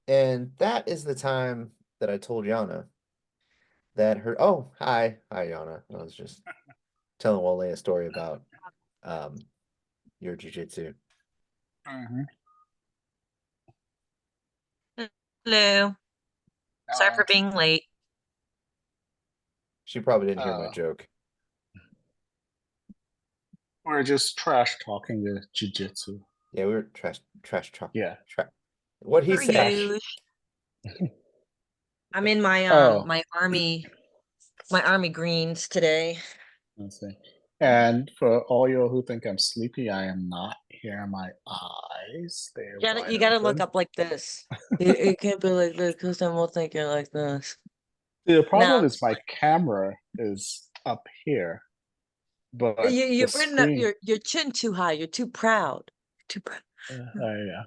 And that is the time that I told Yana that hi Yana. I was just telling Wole a story about um your jujitsu. Mhm. Hello. Sorry Uh, for being late. She probably didn't hear my uh, joke. we're just trash talking the jujitsu. Yeah, we were trash talk Yeah. trash. What he Per say? Trash. usual. I'm in my Oh, army greens today. let's see. And for all you who think I'm sleepy, I am not. Here are my eyes. They're You wide gotta look open. up like this. It can't be like this because then we'll think you're like this. The No, problem is my camera is up here, but the you're putting up screen, your chin too high. You're too proud. Too proud. yeah.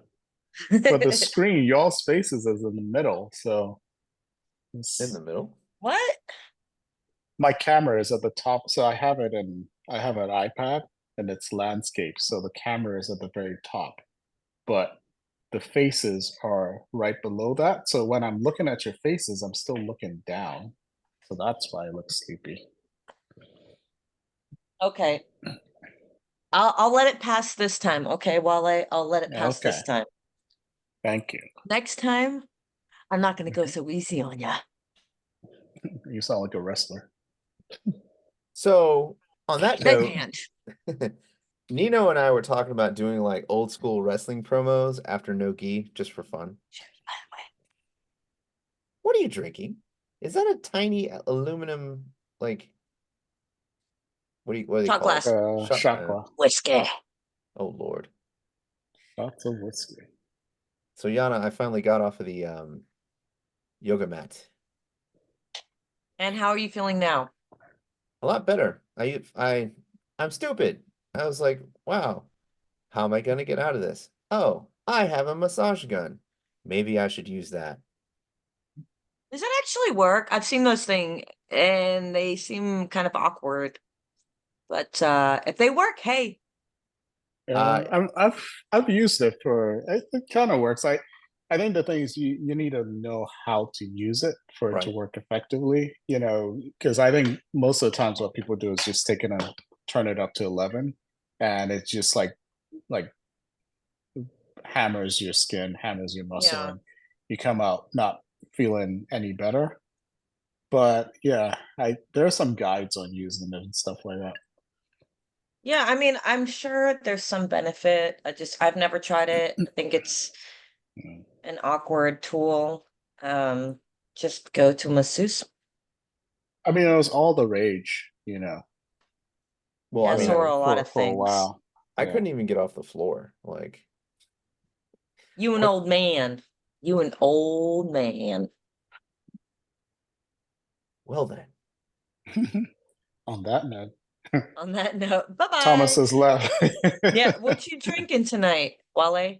But the screen, y'all's faces is in the middle, so In the it's, middle? What? my camera is at the top. So I have an iPad and it's landscape, so the camera is at the very top, but the faces are right below that. So when I'm looking at your faces, I'm still looking down. So that's why I look sleepy. Okay. I'll let it pass this time. Okay, I'll let it pass Okay, this time. thank you. Next time, I'm not gonna go Mhm. so easy on ya. You sound like a wrestler. So on that Big note, hand. Nino and I were talking about doing like old school wrestling promos after no gi just for fun. What are you drinking? Is that a tiny aluminum like what do you Shot call it? glass. Shot Chakra. Whiskey. oh Lord. Lots of whiskey. So Yana, I finally got off of the yoga mat. And how are you feeling now? A lot better. I'm stupid. I was like, wow, how am I gonna get out of this? Oh, I have a massage gun. Maybe I should use that. Does it actually work? I've seen those things and they seem kind of awkward. But if they work, hey. Uh, I've used it for it kind of works. I think the thing is you need to know how to use it for it to right. work effectively. You know, because I think most of the times what people do is just take it and turn it up to 11, and it's just like hammers your skin, hammers your muscle, Yeah. and you come out not feeling any better. But yeah, I there are some guides on using it and stuff like that. Yeah, I mean, I'm sure there's some benefit. I've never tried it. I think it's Mm. an awkward tool. Um, just go to masseuse. I mean, it was all the rage, you know, Well, I Yeah, mean, so are a lot of for a things. while. I Yeah. couldn't even get off the floor. Like, You an what? old man. You an old man. Well then. On that note, On that note, Thomas bye-bye. has left. Yeah, what you drinking tonight, Wale?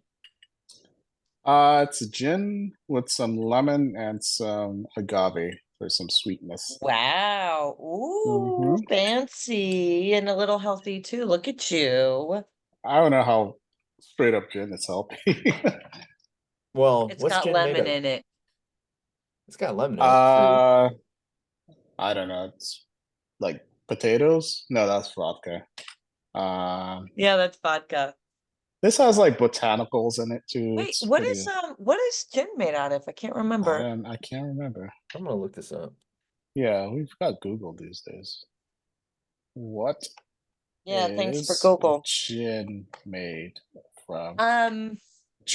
It's a gin with some lemon and some agave for some sweetness. Wow. Ooh, Hmm. fancy and a little healthy too. Look at you. I don't know how straight up gin is healthy. Well, It's what's got gin made lemon of? in it. It's got lemon in it. True. uh, I don't know. It's like potatoes. No, that's vodka. Um, Yeah, that's vodka. this has like botanicals in it too. Wait, It's pretty. what is gin made out of? I can't remember. I can't remember. I'm gonna look this up. Yeah, we've got Google these days. What Yeah, thanks for is Google. gin made from? Um,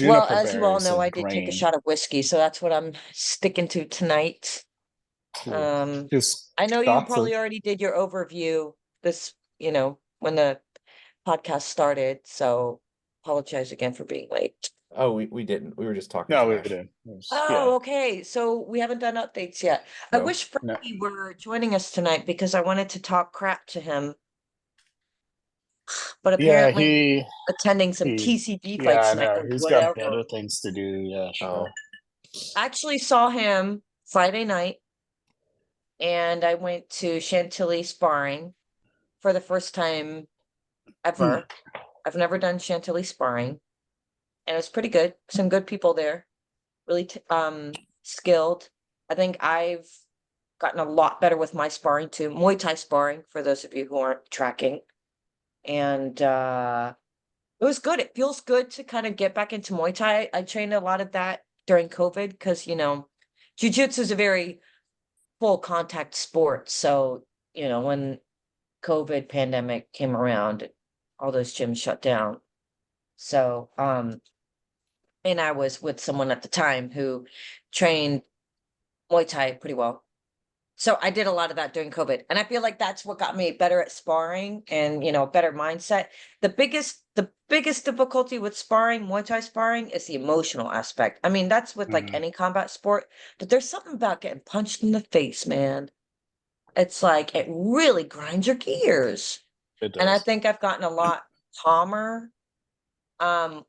well, Juniper as you all berries know, I and did take a grain. shot of whiskey, so that's what I'm sticking to tonight. Cool. Um, Just I know you shots of. probably already did your overview this, when the podcast started, so apologize again for being late. Oh, we didn't. We were just talking No, we trash. didn't. Yeah. Oh, okay. So we haven't done updates yet. I No. wish No. Frankie were joining us tonight because I wanted to talk crap to him, but Yeah, apparently he's attending some he TCG yeah, fights I tonight know. or He's got whatever. better things to do. Yeah, sure. Oh, I actually saw him Friday night and I went to Chantilly sparring for the first time Hmm. ever. I've never done Chantilly sparring and it was pretty good. Some good people there. really skilled. I think I've gotten a lot better with my sparring too. Muay Thai sparring, for those of you who aren't tracking. And it was good. It feels good to kind of get back into Muay Thai. I trained a lot of that during COVID because, Jiu-Jitsu is a very full contact sport. So, when COVID pandemic came around, all those gyms shut down. So, and I was with someone at the time who trained Muay Thai pretty well. So I did a lot of that during COVID. And I feel like that's what got me better at sparring and, better mindset. The biggest difficulty with sparring, Muay Thai sparring, is the emotional aspect. I mean, that's with like any combat sport, but there's something about getting punched in the face, man. It's like it really grinds your gears. It And I does. think I've gotten a lot calmer,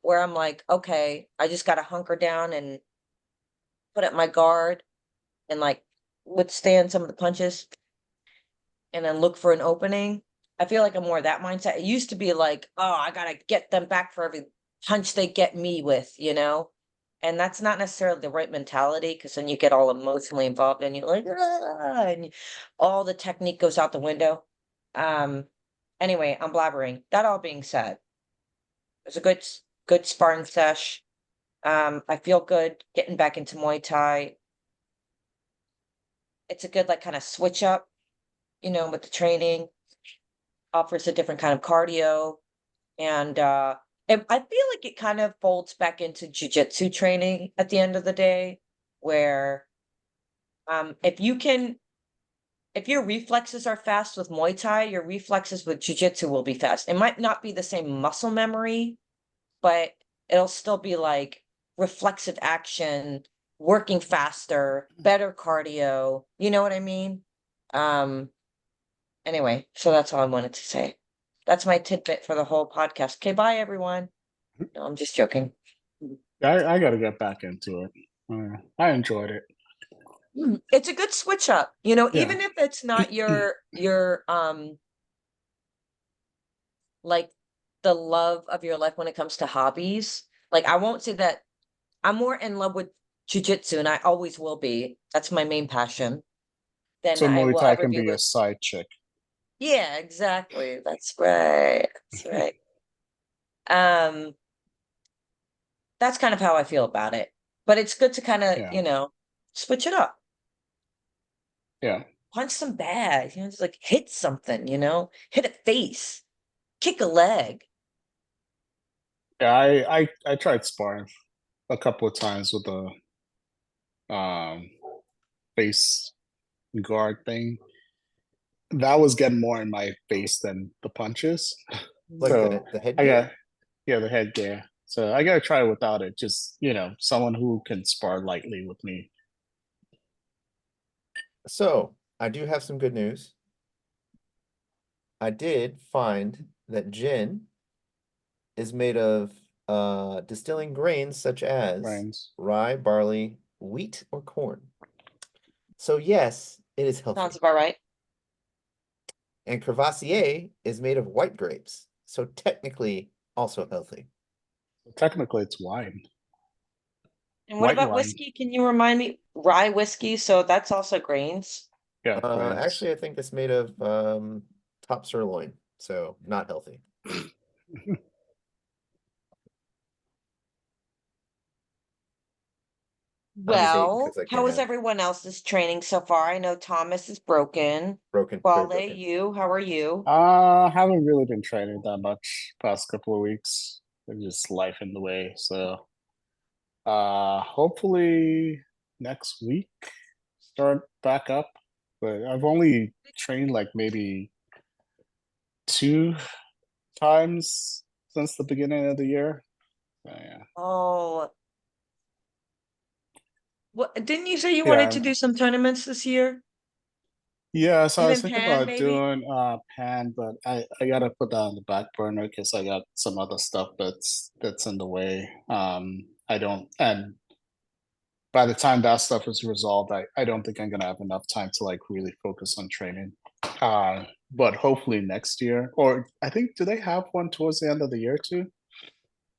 where I'm like, okay, I just gotta hunker down and put up my guard and like withstand some of the punches and then look for an opening. I feel like I'm more that mindset. It used to be like, oh, I gotta get them back for every punch they get me with, And that's not necessarily the right mentality because then you get all emotionally involved and you're like, "Ah," and all the technique goes out the window. Um, anyway, I'm blabbering. That all being said, it was a good sparring sesh. I feel good getting back into Muay Thai. It's a good like kind of switch up, with the training, offers a different kind of cardio. And I feel like it kind of folds back into jujitsu training at the end of the day, where if your reflexes are fast with Muay Thai, your reflexes with jujitsu will be fast. It might not be the same muscle memory, but it'll still be like reflexive action, working faster, better cardio. You know what I mean? Um, anyway, so that's all I wanted to say. That's my tidbit for the whole podcast. Okay, bye everyone. No, I'm just joking. I got to get back into it. I enjoyed it. It's a good switch up, Yeah. even if it's not your like the love of your life when it comes to hobbies. Like I won't say that I'm more in love with jujitsu and I always will be. That's my main passion than So I Muay will Thai ever can be be your with. side chick. Yeah, exactly. That's right. That's right. Um, that's kind of how I feel about it. But it's good to kind of, Yeah. switch it up. Yeah. Punch some bad, just like hit something, hit a face, kick a leg. Yeah. I tried sparring a couple of times with the face guard thing. That was getting more in my face than the punches. Like Mm. So the I headgear? got, yeah, the headgear. So I gotta try it without it. Just, someone who can spar lightly with me. So I do have some good news. I did find that gin is made of distilling grains such as Brains. rye, barley, wheat, or corn. So yes, it is Sounds healthy. about right. And Crevassier is made of white grapes, so technically also healthy. Technically it's wine. And what White about wine. whiskey? Can you remind me? Rye whiskey, so that's also grains. Yeah, grains. Actually, I think it's made of top sirloin, so not healthy. I'm just hating Well, because I how can't is have everyone else's training so far? I know Thomas is broken. very Wale, broken. you, how are you? Haven't really been training that much past couple of weeks. There's just life in the way. So hopefully next week start back up. But I've only trained like maybe 2 times since the beginning of the year. So, yeah. Oh, what didn't you say you wanted to Yeah. do some tournaments this year? Yeah, so I was Even thinking Pan, about maybe? doing pan, but I gotta put that on the back burner because I got some other stuff that's in the way. I don't, and by the time that stuff is resolved, I don't think I'm gonna have enough time to like really focus on training. But hopefully next year, or I think do they have one towards the end of the year too?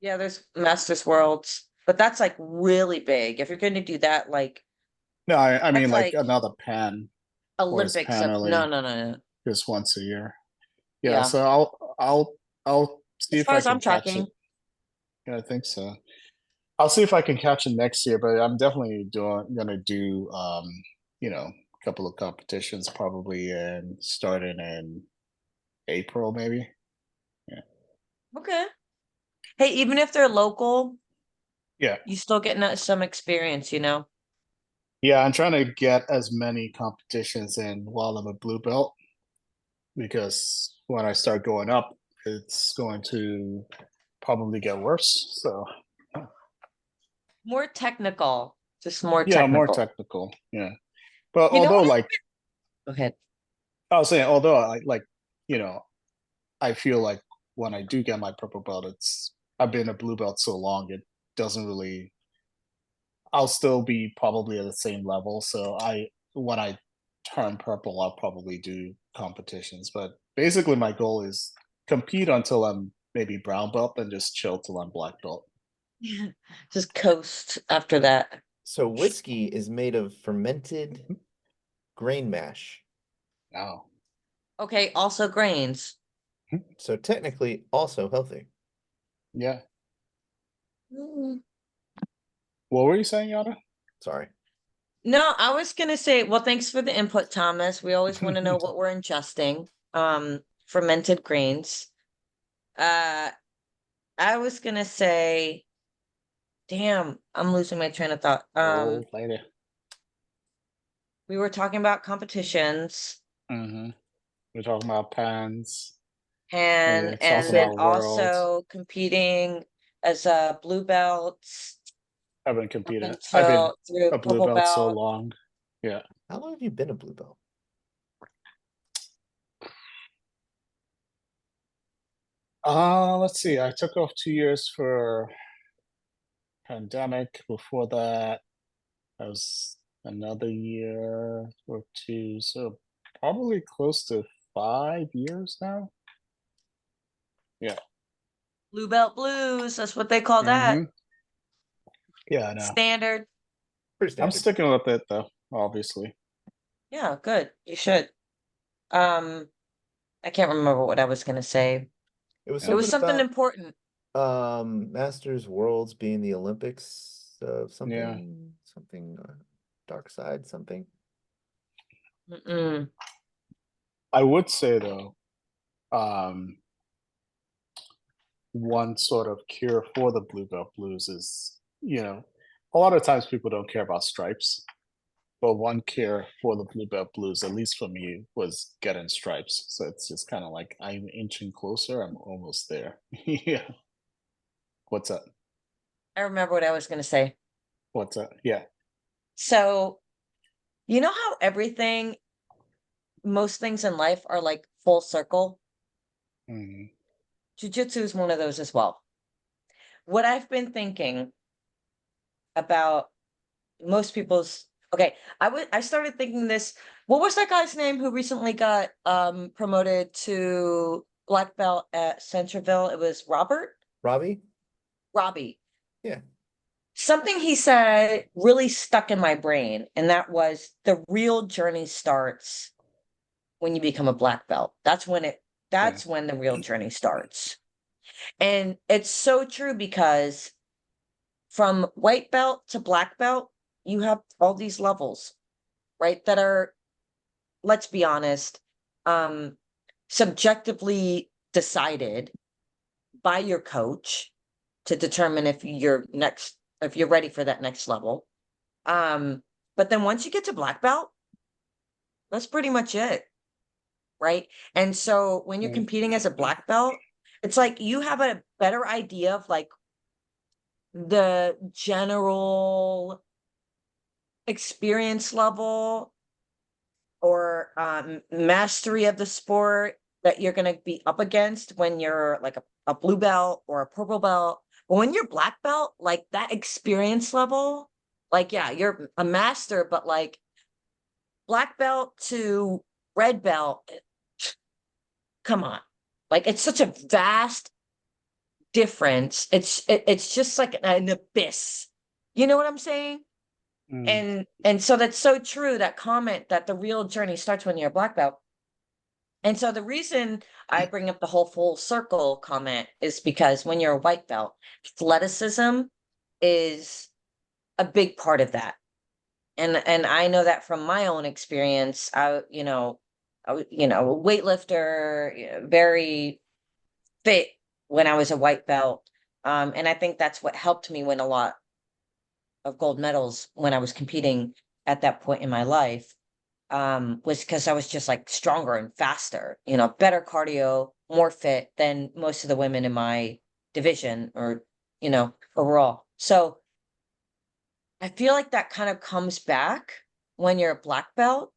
Yeah, there's Masters Worlds, but that's like really big. If you're going to do that, like No, I mean that's like like another pan, or is Olympics pan of no, only no, no, no. just once a year? Yeah, Yeah. so I'll see As if far I as can I'm catch tracking. it. Yeah, I think so. I'll see if I can catch it next year, but I'm definitely gonna do a couple of competitions probably and starting in April maybe. Okay. Hey, even if they're local, Yeah. you still getting some experience, you know? Yeah, I'm trying to get as many competitions in while I'm a blue belt because when I start going up, it's going to probably get worse. So More technical, just more yeah, more technical. technical. Yeah. But You know although what? like Go ahead. I was saying, although I like, you know, I feel like when I do get my purple belt, it's I've been a blue belt so long, it doesn't really I'll still be probably at the same level. So I when I turn purple, I'll probably do competitions. But basically my goal is compete until I'm maybe brown belt and just chill till I'm black belt. Just coast after that. So whiskey is made of fermented grain mash. Oh. Okay, also grains. So technically also healthy. Yeah. Mm. What were you saying, Yana? Sorry. No, I was gonna say, well, thanks for the input, Thomas. We always want to know what we're ingesting. Fermented grains. Uh, I was gonna say, damn, I'm losing my train of thought. Oh, later. We were talking about competitions Mm-hmm. We're talking about pans. and We're talking then about worlds. also competing as a blue belt I've been up competing. I've been until through a blue purple belt so belt. long. Yeah. How long have you been a blue belt? Let's see. I took off 2 years for pandemic. Before that, I was another year or two. So probably close to 5 years now. Yeah. Blue belt blues, that's what they call that. Mm-hmm. Yeah, I know. Standard. Pretty I'm standard. sticking with it though, obviously. Yeah, good. You should. Um, I can't remember what I was gonna say. It was Yeah. It was something something about important. Masters Worlds being the Olympics of Yeah. something dark side something. Mm-mm. I would say though, um, one sort of cure for the blue belt blues is, a lot of times people don't care about stripes, but one cure for the blue belt blues, at least for me, was getting stripes. So it's just kind of like I'm inching closer. I'm almost there. Yeah. What's up? I remember what I was gonna say. What's up? Yeah. So, you know how everything, most things in life are like full circle? Mhm. Jujitsu is one of those as well. What I've been thinking about most people's okay, I started thinking this. What was that guy's name who recently got promoted to black belt at Centerville? It was Robbie? Robbie. Yeah. Something he said really stuck in my brain, and that was the real journey starts when you become a black belt. Yeah. That's when the real journey starts. And it's so true because from white belt to black belt, you have all these levels, right? That are, let's be honest, um, subjectively decided by your coach to determine if you're ready for that next level. But then once you get to black belt, that's pretty much it, right? And so when you're Yeah. competing as a black belt, it's like you have a better idea of like the general experience level or mastery of the sport that you're going to be up against when you're like a blue belt or a purple belt. But when you're black belt, like that experience level, like, yeah, you're a master, but like black belt to red belt, come on. Like it's such a vast, difference. It's just like an abyss. You know what I'm saying? Mm, And so that's so true, that comment that the real journey starts when you're a black belt. And so the reason I bring up the whole full circle comment is because when you're a white belt, athleticism is a big part of that. And I know that from my own experience. A weightlifter, very fit when I was a white belt. And I think that's what helped me win a lot of gold medals when I was competing at that point in my life. Was because I was just like stronger and faster, better cardio, more fit than most of the women in my division, or, overall. So I feel like that kind of comes back when you're a black belt.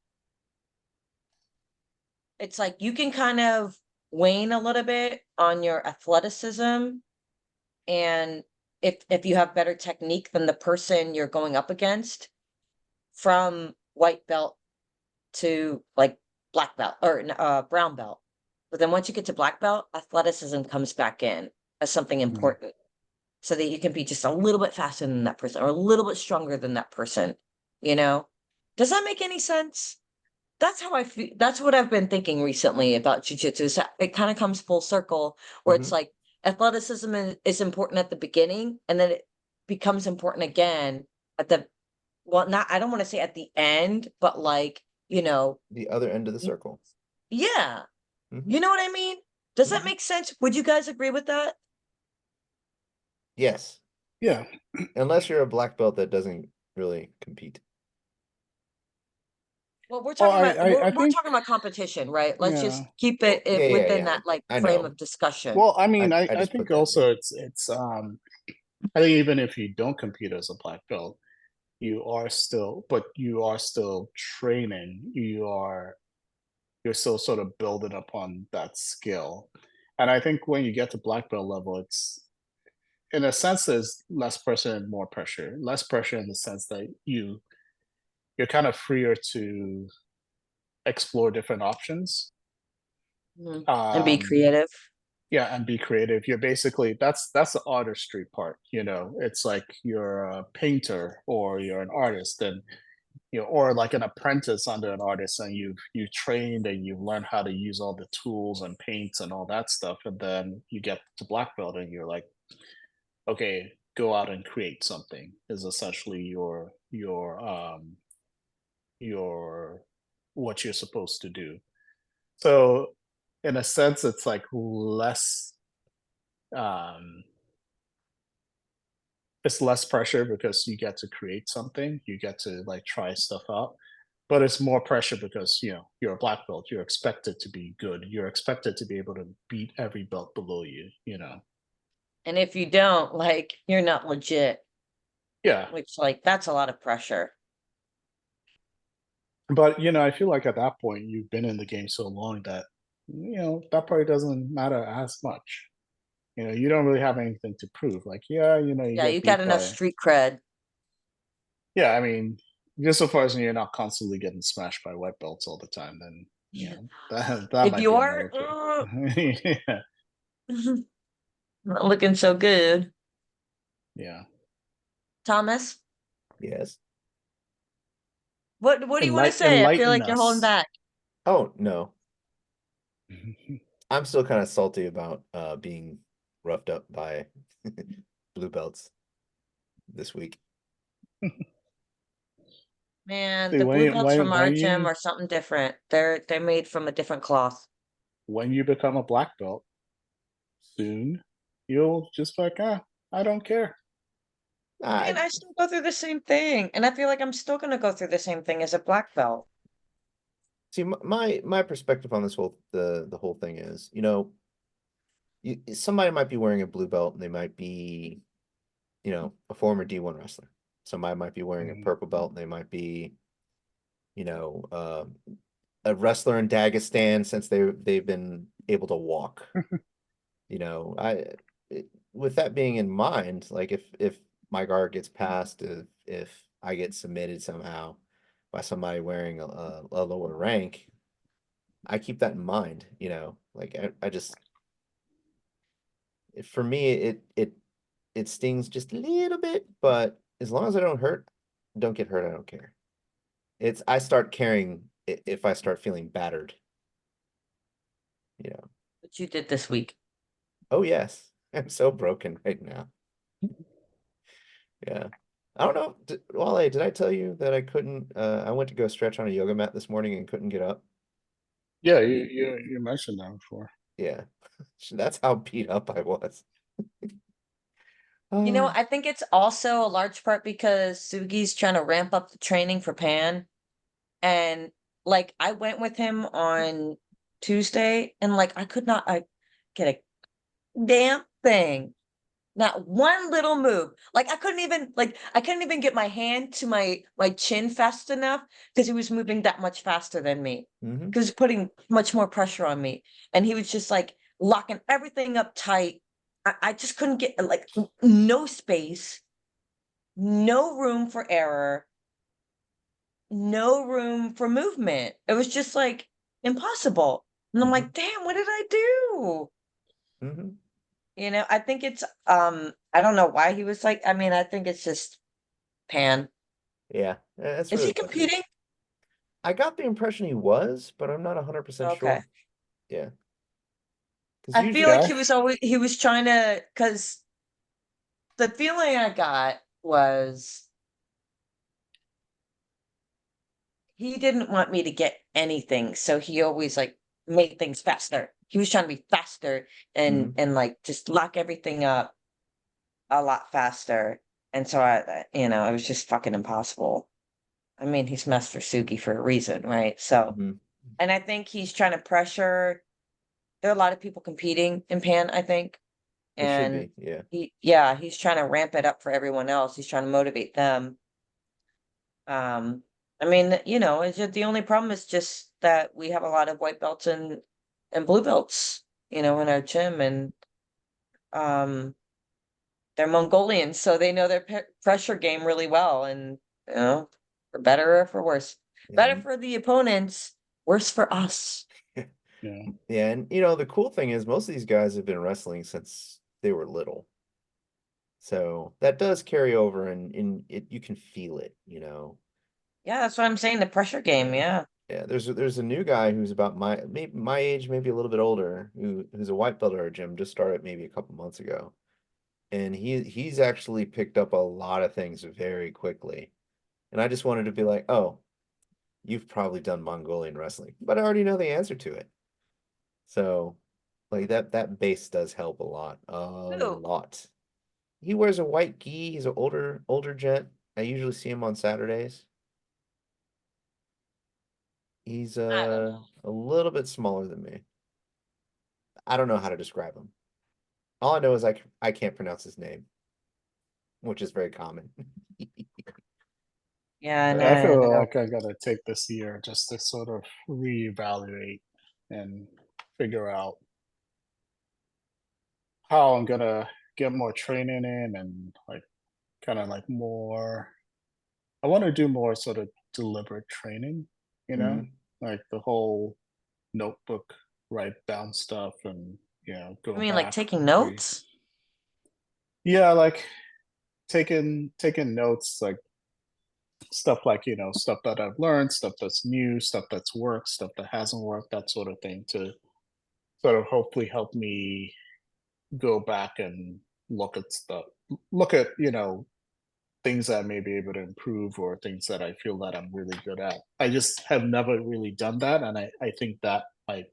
It's like you can kind of wane a little bit on your athleticism, and if you have better technique than the person you're going up against, from white belt to like black belt or brown belt. But then once you get to black belt, athleticism comes back in as something mm. important, so that you can be just a little bit faster than that person or a little bit stronger than that person, you know? Does that make any sense? That's how I feel. That's what I've been thinking recently about jujitsu. So it kind of comes full circle, where it's Mhm. like athleticism is important at the beginning, and then it becomes important again at the, well, not, I don't want to say at the end, but like, The other end of the circle. yeah, Mhm. you know what I mean? Does that Mhm. make sense? Would you guys agree with that? Yes, Yeah. unless you're a black belt that doesn't really compete. Well, we're Well, talking about we're I we're think, talking about competition, right? Let's yeah. just keep Oh, it yeah, yeah, within yeah. that like I frame know. of discussion. Well, I mean, I I just put think that also there. it's I think even if you don't compete as a black belt, you are still training. You're still sort of building upon that skill. And I think when you get to black belt level, it's in a sense there's less pressure and more pressure. Less pressure in the sense that you're kind of freer to explore different options. Mhm. And be Um, creative. yeah, and be creative. You're basically that's the artistry part, you know. It's like you're a painter or you're an artist, and or like an apprentice under an artist, and you've trained and you've learned how to use all the tools and paints and all that stuff, and then you get to black belt and you're like, okay, go out and create something. Is essentially your what you're supposed to do. So in a sense, it's like less um it's less pressure because you get to create something, you get to like try stuff out. But it's more pressure because you're a black belt, you're expected to be good, you're expected to be able to beat every belt below you. And if you don't, like, you're not legit, Yeah. which like that's a lot of pressure. But I feel like at that point you've been in the game so long that that probably doesn't matter as much. You don't really have anything to prove. Like, yeah, you Yeah, get you got beat enough by. street cred. Yeah, I mean, just so far as you're not constantly getting smashed by white belts all the time, then Yeah. that If might you be are, another thing. Yeah, not looking so good. yeah. Thomas, Yes. what do you want to say? I feel Enlighten like you're holding us. back. Oh, no. I'm still kind of salty about being roughed up by blue belts this week. Man, See, the blue belts from our when gym you are something different. They're made from a different cloth. when you become a black belt soon, you'll just like, I don't care. Man, I I still go through the same thing, and I feel like I'm still gonna go through the same thing as a black belt. see my perspective on this the whole thing is, somebody might be wearing a blue belt and they might be, a former D1 wrestler. Somebody might be wearing a Mhm. purple belt and they might be, you know, a wrestler in Dagestan since they've been able to walk. You know, with that being in mind, like if my guard gets passed, if I get submitted somehow by somebody wearing a lower rank, I keep that in mind. Like I just for me, it stings just a little bit, but as long as I don't get hurt, I don't care. I start caring if I start feeling battered. You know. What you did this week. Oh yes, I'm so broken right now. Yeah. I don't know. Wale, did I tell you that I couldn't? I went to go stretch on a yoga mat this morning and couldn't get up. Yeah, you mentioned that before. Yeah, that's how beat up I was. You know, Oh. I think it's also a large part because Sugi's trying to ramp up the training for Pan. And like I went with him on Tuesday and like I could not get a damn thing. Not one little move. Like I couldn't even get my hand to my chin fast enough because he was moving that much faster than me. Mhm. He was putting much more pressure on me. And he was just like locking everything up tight. I just couldn't get like no space, no room for error, no room for movement. It was just like impossible. And I'm Mhm. like, damn, what did I do? Mhm. You know, I think it's I don't know why he was like, I mean, I think it's just Pan. Yeah, that's Is really he what it is. competing? I got the impression he was, but I'm not 100% Okay. sure. Yeah, because I feel usually, like Yeah, he was trying to because the feeling I got was he didn't want me to get anything, so he always like made things faster. He was trying to be faster Mhm. and like just lock everything up a lot faster. And so you know, it was just fucking impossible. I mean, he's Master Sugi for a reason, right? So, Mhm. and I think he's trying to pressure. There are a lot of people competing in Pan, I think, There should and be. Yeah. yeah, he's trying to ramp it up for everyone else. He's trying to motivate them. Um, I mean, you know, it's just the only problem is just that we have a lot of white belts and blue belts, you know, in our gym, and um, they're Mongolians, so they know their pressure game really well, and you know, for better or for worse. Better Yeah. for the opponents, worse for us. yeah. Yeah, and you know the cool thing is most of these guys have been wrestling since they were little. So that does carry over and it you can feel it, you know. Yeah, that's what I'm saying. The pressure game, Yeah. yeah. Yeah, there's a new guy who's about maybe my age, maybe a little bit older, who's a white belt at our gym, just started maybe a couple months ago. And he's actually picked up a lot of things very quickly. And I just wanted to be like, "Oh, you've probably done Mongolian wrestling, but I already know the answer to it." So, like that base does help a lot. A Who? lot. He wears a white gi. He's an older gent. I usually see him on Saturdays. He's I don't know. a little bit smaller than me. I don't know how to describe him. All I know is I can't pronounce his name, which is very common. Yeah, I feel no. like I gotta take this year just to sort of reevaluate and figure out how I'm gonna get more training in and like kind of like more. I want to do more sort of deliberate training, you know, Hmm. like the whole notebook write down stuff and I go mean, like back. taking Re- notes. yeah, like taking notes, like stuff like stuff that I've learned, stuff that's new, stuff that's worked, stuff that hasn't worked, that sort of thing, to sort of hopefully help me go back and look at stuff, look at things that I may be able to improve or things that I feel that I'm really good at. I just have never really done that, and I think that might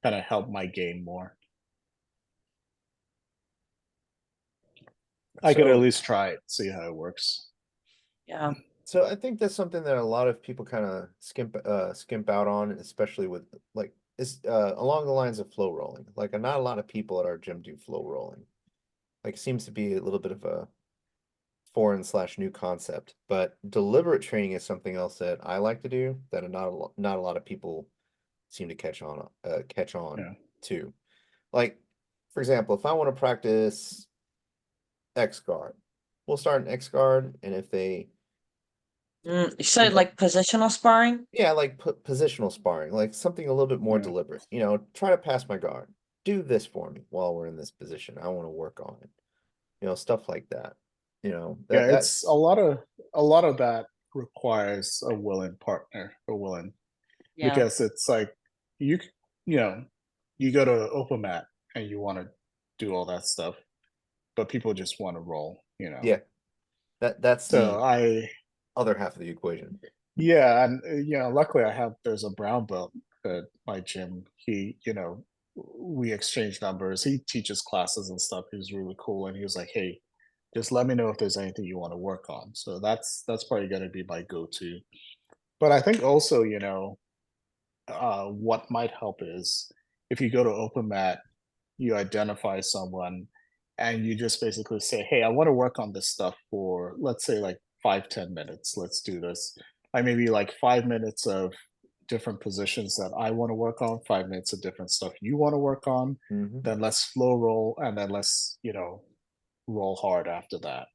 kind of help my game more. I could at So least try it, see how it works. Yeah. so I think that's something that a lot of people kind of skimp out on, especially with like is along the lines of flow rolling. Like not a lot of people at our gym do flow rolling. Like seems to be a little bit of a foreign slash new concept, but deliberate training is something else that I like to do that not a lot of people seem to catch on Yeah, to. Like, for example, if I want to practice X guard, we'll start an X guard, and if they, You you said know, like positional sparring? yeah, like positional sparring, like something a little bit more yeah, deliberate. You know, try to pass my guard. do this for me while we're in this position. I want to work on it. Stuff like that. Yeah, That it's a lot of that requires a willing partner, a willing Yeah. because it's like you know, you go to open mat and you want to do all that stuff, but people just want to roll. yeah, that's So the I other half of the equation. Yeah, and luckily there's a brown belt at my gym. We exchange numbers. He teaches classes and stuff. He's really cool, and he was like, "Hey, just let me know if there's anything you want to work on." So that's probably going to be my go-to. But I think also, what might help is if you go to open mat, you identify someone, and you just basically say, "Hey, I want to work on this stuff for, let's say, like 5-10 minutes. Let's do this. I maybe like 5 minutes of different positions that I want to work on, 5 minutes of different stuff you want to work on. Hmm. Then let's flow roll, and then let's roll hard after that."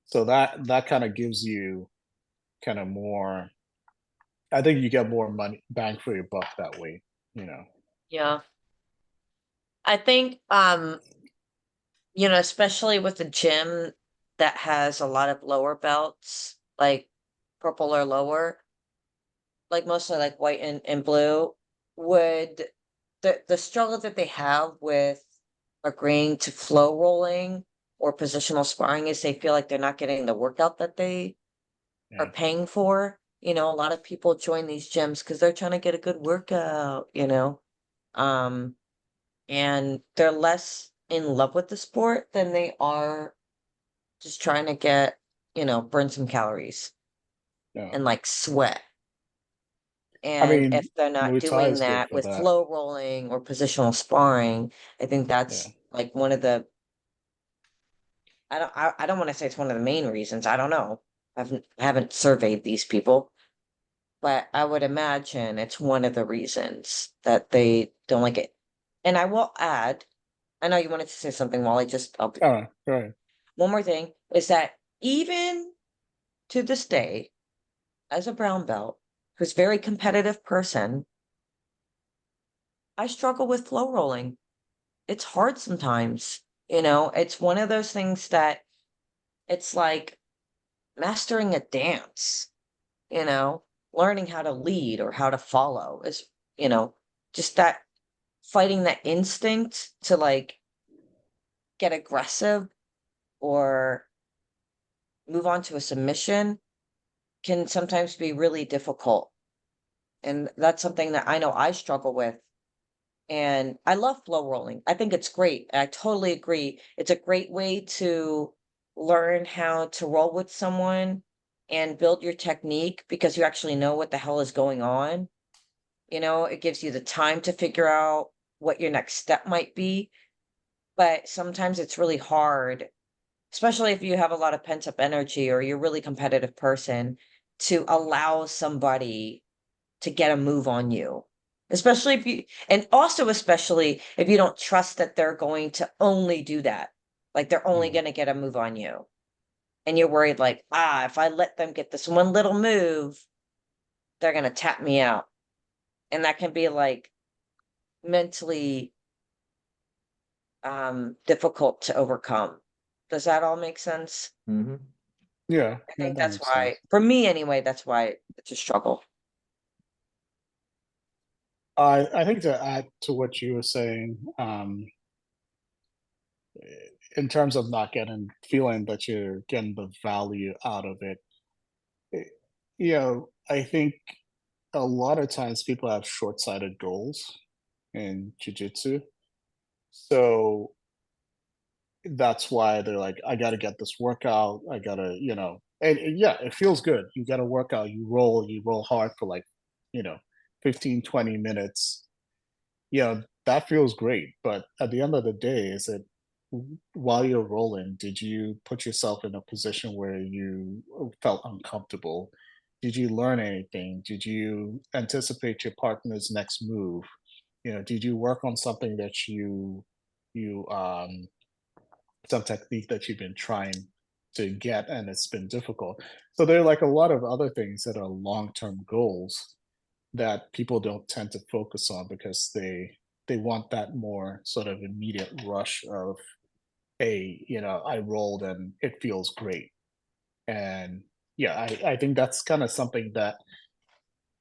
So that kind of gives you kind of more. I think you get more money bang for your buck that way. You know. Yeah. I think, especially with a gym that has a lot of lower belts, like purple or lower, like mostly like white and blue, would the struggle that they have with agreeing to flow rolling or positional sparring is they feel like they're not getting the workout that they are Yeah. paying for. A lot of people join these gyms because they're trying to get a good workout. Um, and they're less in love with the sport than they are just trying to burn some calories Yeah. and like sweat. I And mean, if they're not Muay Thai doing is good that for with that. flow rolling or positional sparring, I think Yeah. that's like one of the I don't want to say it's one of the main reasons. I don't know. I haven't surveyed these people, but I would imagine it's one of the reasons that they don't like it. And I will add, I know you wanted to say something, Wally. All right. Go ahead. One more thing is that even to this day, as a brown belt, who's a very competitive person, I struggle with flow rolling. It's hard sometimes. It's one of those things that it's like mastering a dance, you know, learning how to lead or how to follow is, you know, just that fighting that instinct to like get aggressive or move on to a submission can sometimes be really difficult. And that's something that I know I struggle with. And I love flow rolling. I think it's great. I totally agree. It's a great way to learn how to roll with someone and build your technique because you actually know what the hell is going on. It gives you the time to figure out what your next step might be. But sometimes it's really hard, especially if you have a lot of pent up energy or you're a really competitive person, to allow somebody to get a move on you. Especially if you, and also especially if you don't trust that they're going to only do that. Like they're only Mm. going to get a move on you. And you're worried, like, if I let them get this one little move, they're going to tap me out. And that can be like mentally difficult to overcome. Does that all make sense? Hmm. Yeah. I Yeah. think That that's makes why, sense. for me anyway, that's why it's a struggle. I think to add to what you were saying, in terms of not getting feeling that you're getting the value out of it, eh, I think a lot of times people have short-sighted goals in jujitsu. So that's why they're like, I gotta get this workout. I gotta, and yeah, it feels good. You gotta work out, you roll hard for like, you know, 15-20 minutes. That feels great. But at the end of the day, while you're rolling, did you put yourself in a position where you felt uncomfortable? Did you learn anything? Did you anticipate your partner's next move? Did you work on something that you some technique that you've been trying to get and it's been difficult? So there are like a lot of other things that are long-term goals that people don't tend to focus on because they want that more sort of immediate rush of, hey, I rolled and it feels great. And yeah, I think that's kind of something that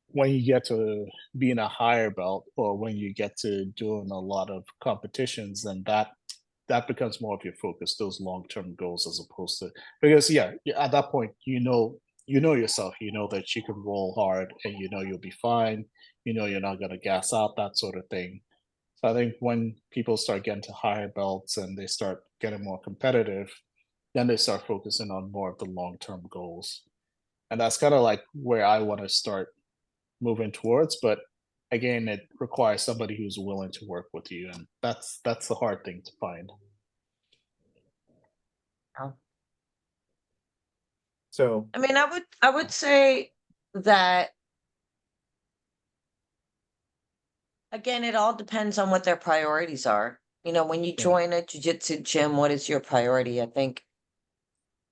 when you get to being a higher belt, or when you get to doing a lot of competitions, then that becomes more of your focus, those long-term goals, as opposed to, because yeah, at that point, yourself, that you can roll hard, and you'll be fine, you're not going to gas out, that sort of thing. So I think when people start getting to higher belts and they start getting more competitive, then they start focusing on more of the long-term goals. And that's kind of like where I want to start moving towards. But again, it requires somebody who's willing to work with you, and that's the hard thing to find. Yeah. So I mean, I would say that again, it all depends on what their priorities are. When you Yeah, join a jujitsu gym, what is your priority? I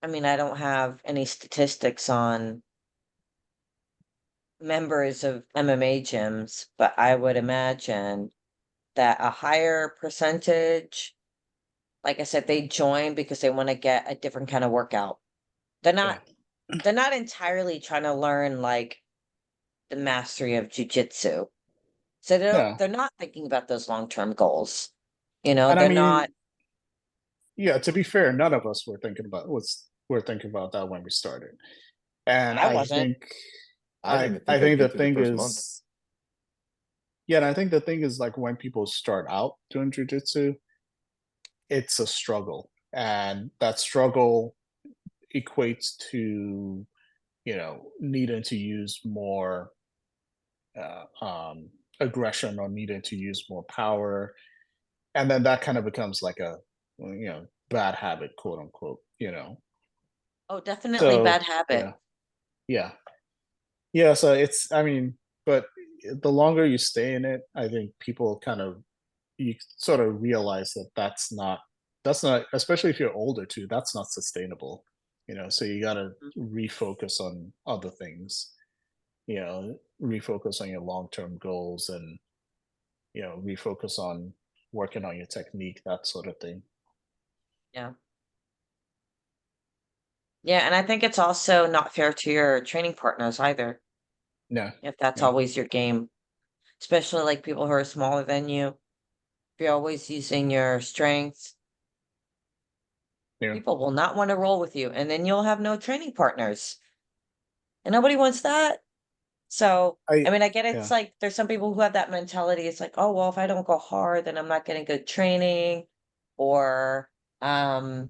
mean, I don't have any statistics on members of MMA gyms, but I would imagine that a higher percentage, like I said, they join because they want to get a different kind of workout. They're yeah, not they're not entirely trying to learn like the mastery of jujitsu. So yeah. they're not thinking about those long-term goals. And I They're not. mean, yeah. To be fair, none of us were thinking about that when we started. And I wasn't. I didn't even I think I'd think the get through the thing first month. is, yeah, and I think the thing is, like, when people start out doing jujitsu, it's a struggle, and that struggle equates to needing to use more aggression, or needing to use more power, and then that kind of becomes like a, bad habit, quote unquote. Oh, definitely So bad habit. yeah, yeah, yeah. So it's, I mean, but the longer you stay in it, I think people kind of, you sort of realize that that's not, especially if you're older too, that's not sustainable. So you got to Mhm. refocus on other things, refocus on your long-term goals, and refocus on working on your technique, that sort of thing. Yeah. Yeah, and I think it's also not fair to your training partners either, Yeah, if that's yeah, always your game, especially like people who are smaller than you. If you're always using your strengths, yeah. people will not want to roll with you, and then you'll have no training partners. And nobody wants that. So, I I mean, I get it's Yeah, like there's some people who have that mentality. It's like, oh, well, if I don't go hard, then I'm not getting good training, or um,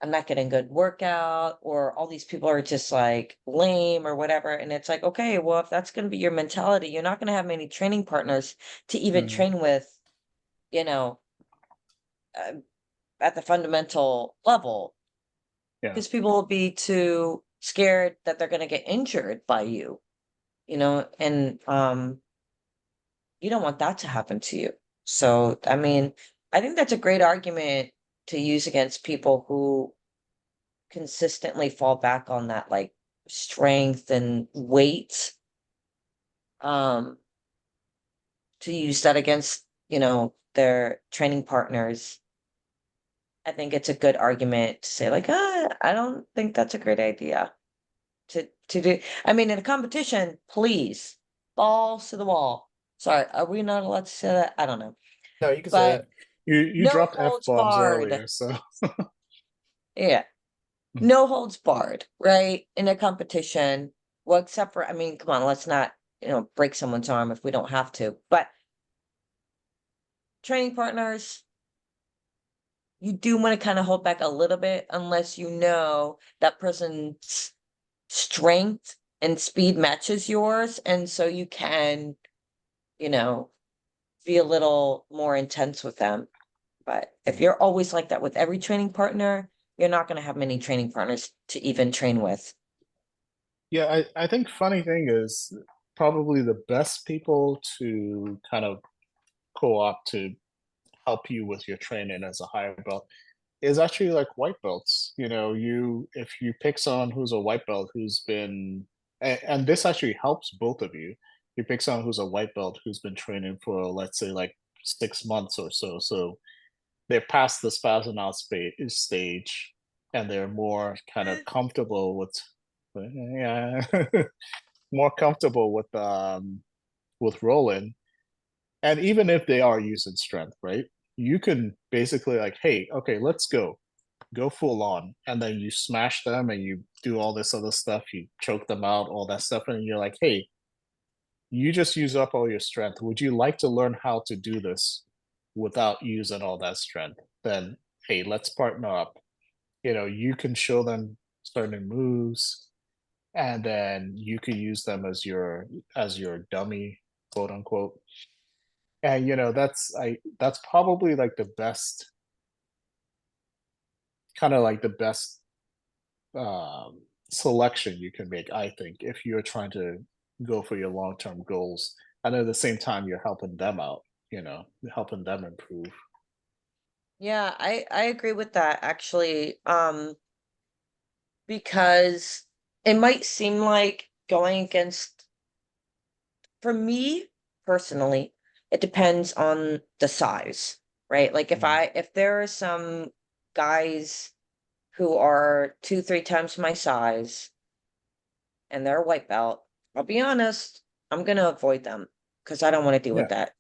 I'm not getting good workout, or all these people are just like lame or whatever. And it's like, okay, well, if that's going to be your mentality, you're not going to have many training partners to even mhm, train with, you know, uh, at the fundamental level, yeah, because people will be too scared that they're going to get injured by you, and you don't want that to happen to you. So, I mean, I think that's a great argument to use against people who consistently fall back on that like strength and weight, um to use that against, their training partners. I think it's a good argument to say like, I don't think that's a great idea to do. I mean, in a competition, please, balls to the wall. Sorry, are we not allowed to say that? I don't know. No, you can say But it. you no dropped holds f-bombs barred. earlier, so Yeah. No holds barred, right? In a competition. Well, except for, I mean, come on, let's not, break someone's arm if we don't have to. But training partners, you do want to kind of hold back a little bit unless you know that person's strength and speed matches yours. And so you can, you know, be a little more intense with them. But if you're always like that with every training partner, you're not going to have many training partners to even train with. yeah. I think funny thing is, probably the best people to kind of co-opt to help you with your training as a higher belt is actually like white belts. If you pick someone who's a white belt who's been, and this actually helps both of you. You pick someone who's a white belt who's been training for, let's say, like 6 months or so. So they're past the spasm out stage, and they're more kind of comfortable yeah, more comfortable with rolling. And even if they are using strength, right? You can basically like, hey, okay, let's go full on, and then you smash them and you do all this other stuff, you choke them out, all that stuff, and you're like, hey, you just use up all your strength. Would you like to learn how to do this without using all that strength? Then, hey, let's partner up. You can show them certain moves, and then you can use them as your dummy, quote unquote. And that's probably like the best, kind of like the best um, selection you can make, I think, if you're trying to go for your long term goals. And at the same time, you're helping them out, helping them improve. Yeah, I agree with that actually. Because it might seem like going against, for me personally, it depends on the size, right? Like Mm, if there are some guys who are 2, 3 times my size and they're a white belt, I'll be honest, I'm gonna avoid them because I don't want to deal with yeah, that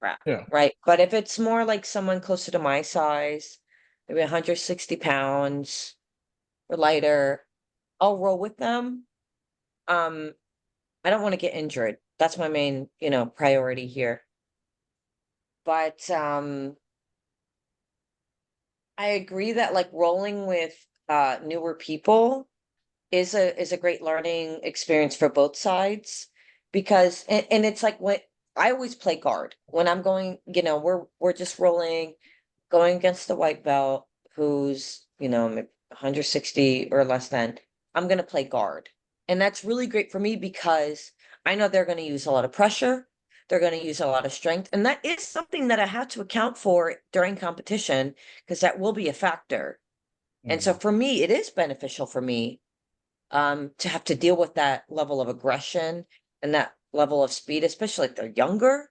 crap, yeah, right? But if it's more like someone closer to my size, maybe 160 pounds or lighter, I'll roll with them. Um, I don't want to get injured. That's my main, priority here. But I agree that like rolling with newer people is a great learning experience for both sides, because and it's like when I always play guard when I'm going, we're just rolling, going against the white belt who's, maybe 160 or less than, I'm going to play guard. And that's really great for me because I know they're going to use a lot of pressure. They're going to use a lot of strength. And that is something that I have to account for during competition because that will be a factor. And so mhm, for me, it is beneficial for me to have to deal with that level of aggression and that level of speed, especially if they're younger,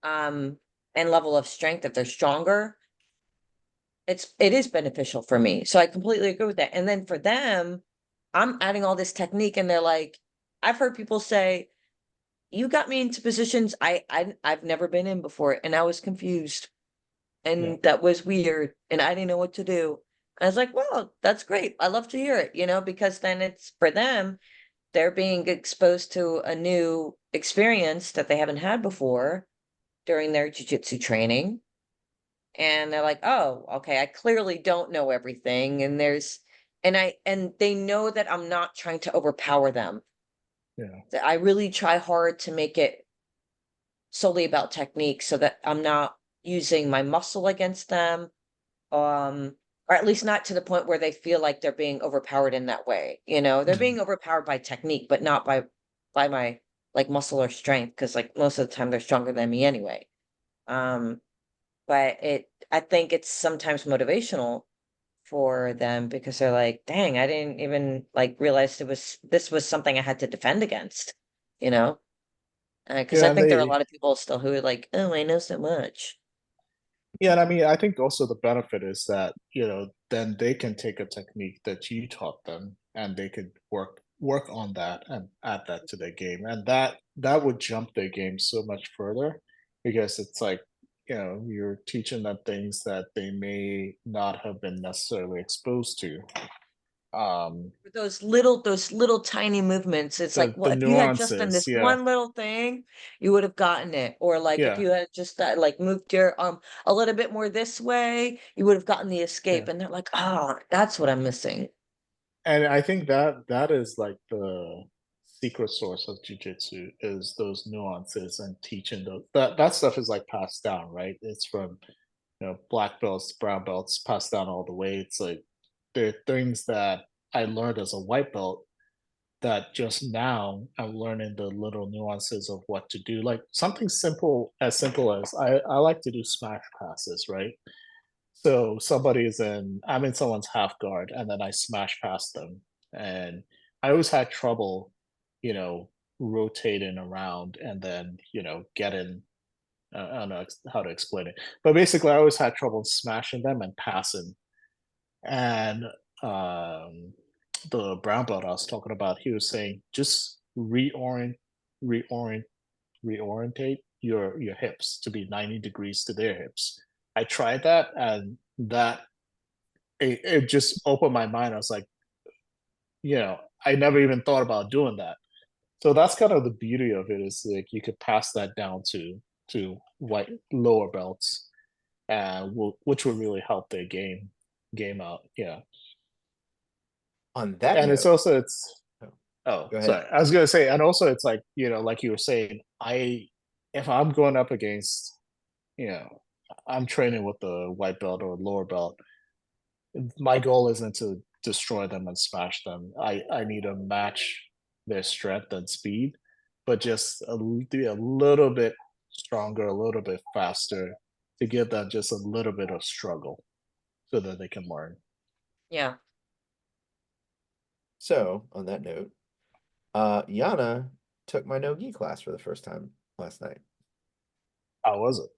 um, and level of strength if they're stronger. It is beneficial for me. So I completely agree with that. And then for them, I'm adding all this technique and they're like, I've heard people say, you got me into positions I've never been in before and I was confused yeah, and that was weird and I didn't know what to do. I was like, well, that's great. I love to hear it, because then it's for them, they're being exposed to a new experience that they haven't had before during their jujitsu training. And they're like, oh, okay, I clearly don't know everything. And they know that I'm not trying to overpower them. yeah, That I really try hard to make it solely about technique so that I'm not using my muscle against them. Or at least not to the point where they feel like they're being overpowered in that way. They're mm, being overpowered by technique, but not by my like muscle or strength, because like most of the time they're stronger than me anyway. Um, but I think it's sometimes motivational for them because they're like, dang, I didn't even like realize this was something I had to defend against, you know? Because I yeah. And think there are a lot of people still who are like, oh, I know so much. and I mean, I think also the benefit is that, then they can take a technique that you taught them, and they could work on that and add that to their game, and that would jump their game so much further, because it's like, you're teaching them things that they may not have been necessarily exposed to. Um, Those little tiny movements, it's like, the well, if you had just done nuances, this yeah, one little thing, you would have gotten it. Or like if yeah, you had just like moved your a little bit more this way, you would have gotten the yeah. escape. And they're like, oh, that's what I'm missing. And I think that is like the secret source of jujitsu, is those nuances and teaching those, that stuff is like passed down, right? It's from, black belts, brown belts, passed down all the way. It's like there are things that I learned as a white belt that just now I'm learning the little nuances of what to do. Like something simple as I like to do smash passes, right? So I'm in someone's half guard, and then I smash past them. And I always had trouble, you know, rotating around and then, getting I don't know how to explain it, but basically, I always had trouble smashing them and passing. And um, the brown belt I was talking about, he was saying just reorient, reorientate your hips to be 90 degrees to their hips. I tried that, and that it just opened my mind. I was like, I never even thought about doing that. So that's kind of the beauty of it, is like you could pass that down to white lower belts, which would really help their game out. Yeah, On that and it's note, also it's oh, oh go ahead. sorry, I was gonna say, and also it's like, like you were saying, if I'm going up against, you know I'm training with the white belt or lower belt, my goal isn't to destroy them and smash them. I need to match their strength and speed, but just be a little bit stronger, a little bit faster, to give them just a little bit of struggle so that they can learn. Yeah. So on that note, Yana took my no-gi class for the first time last night. How was it?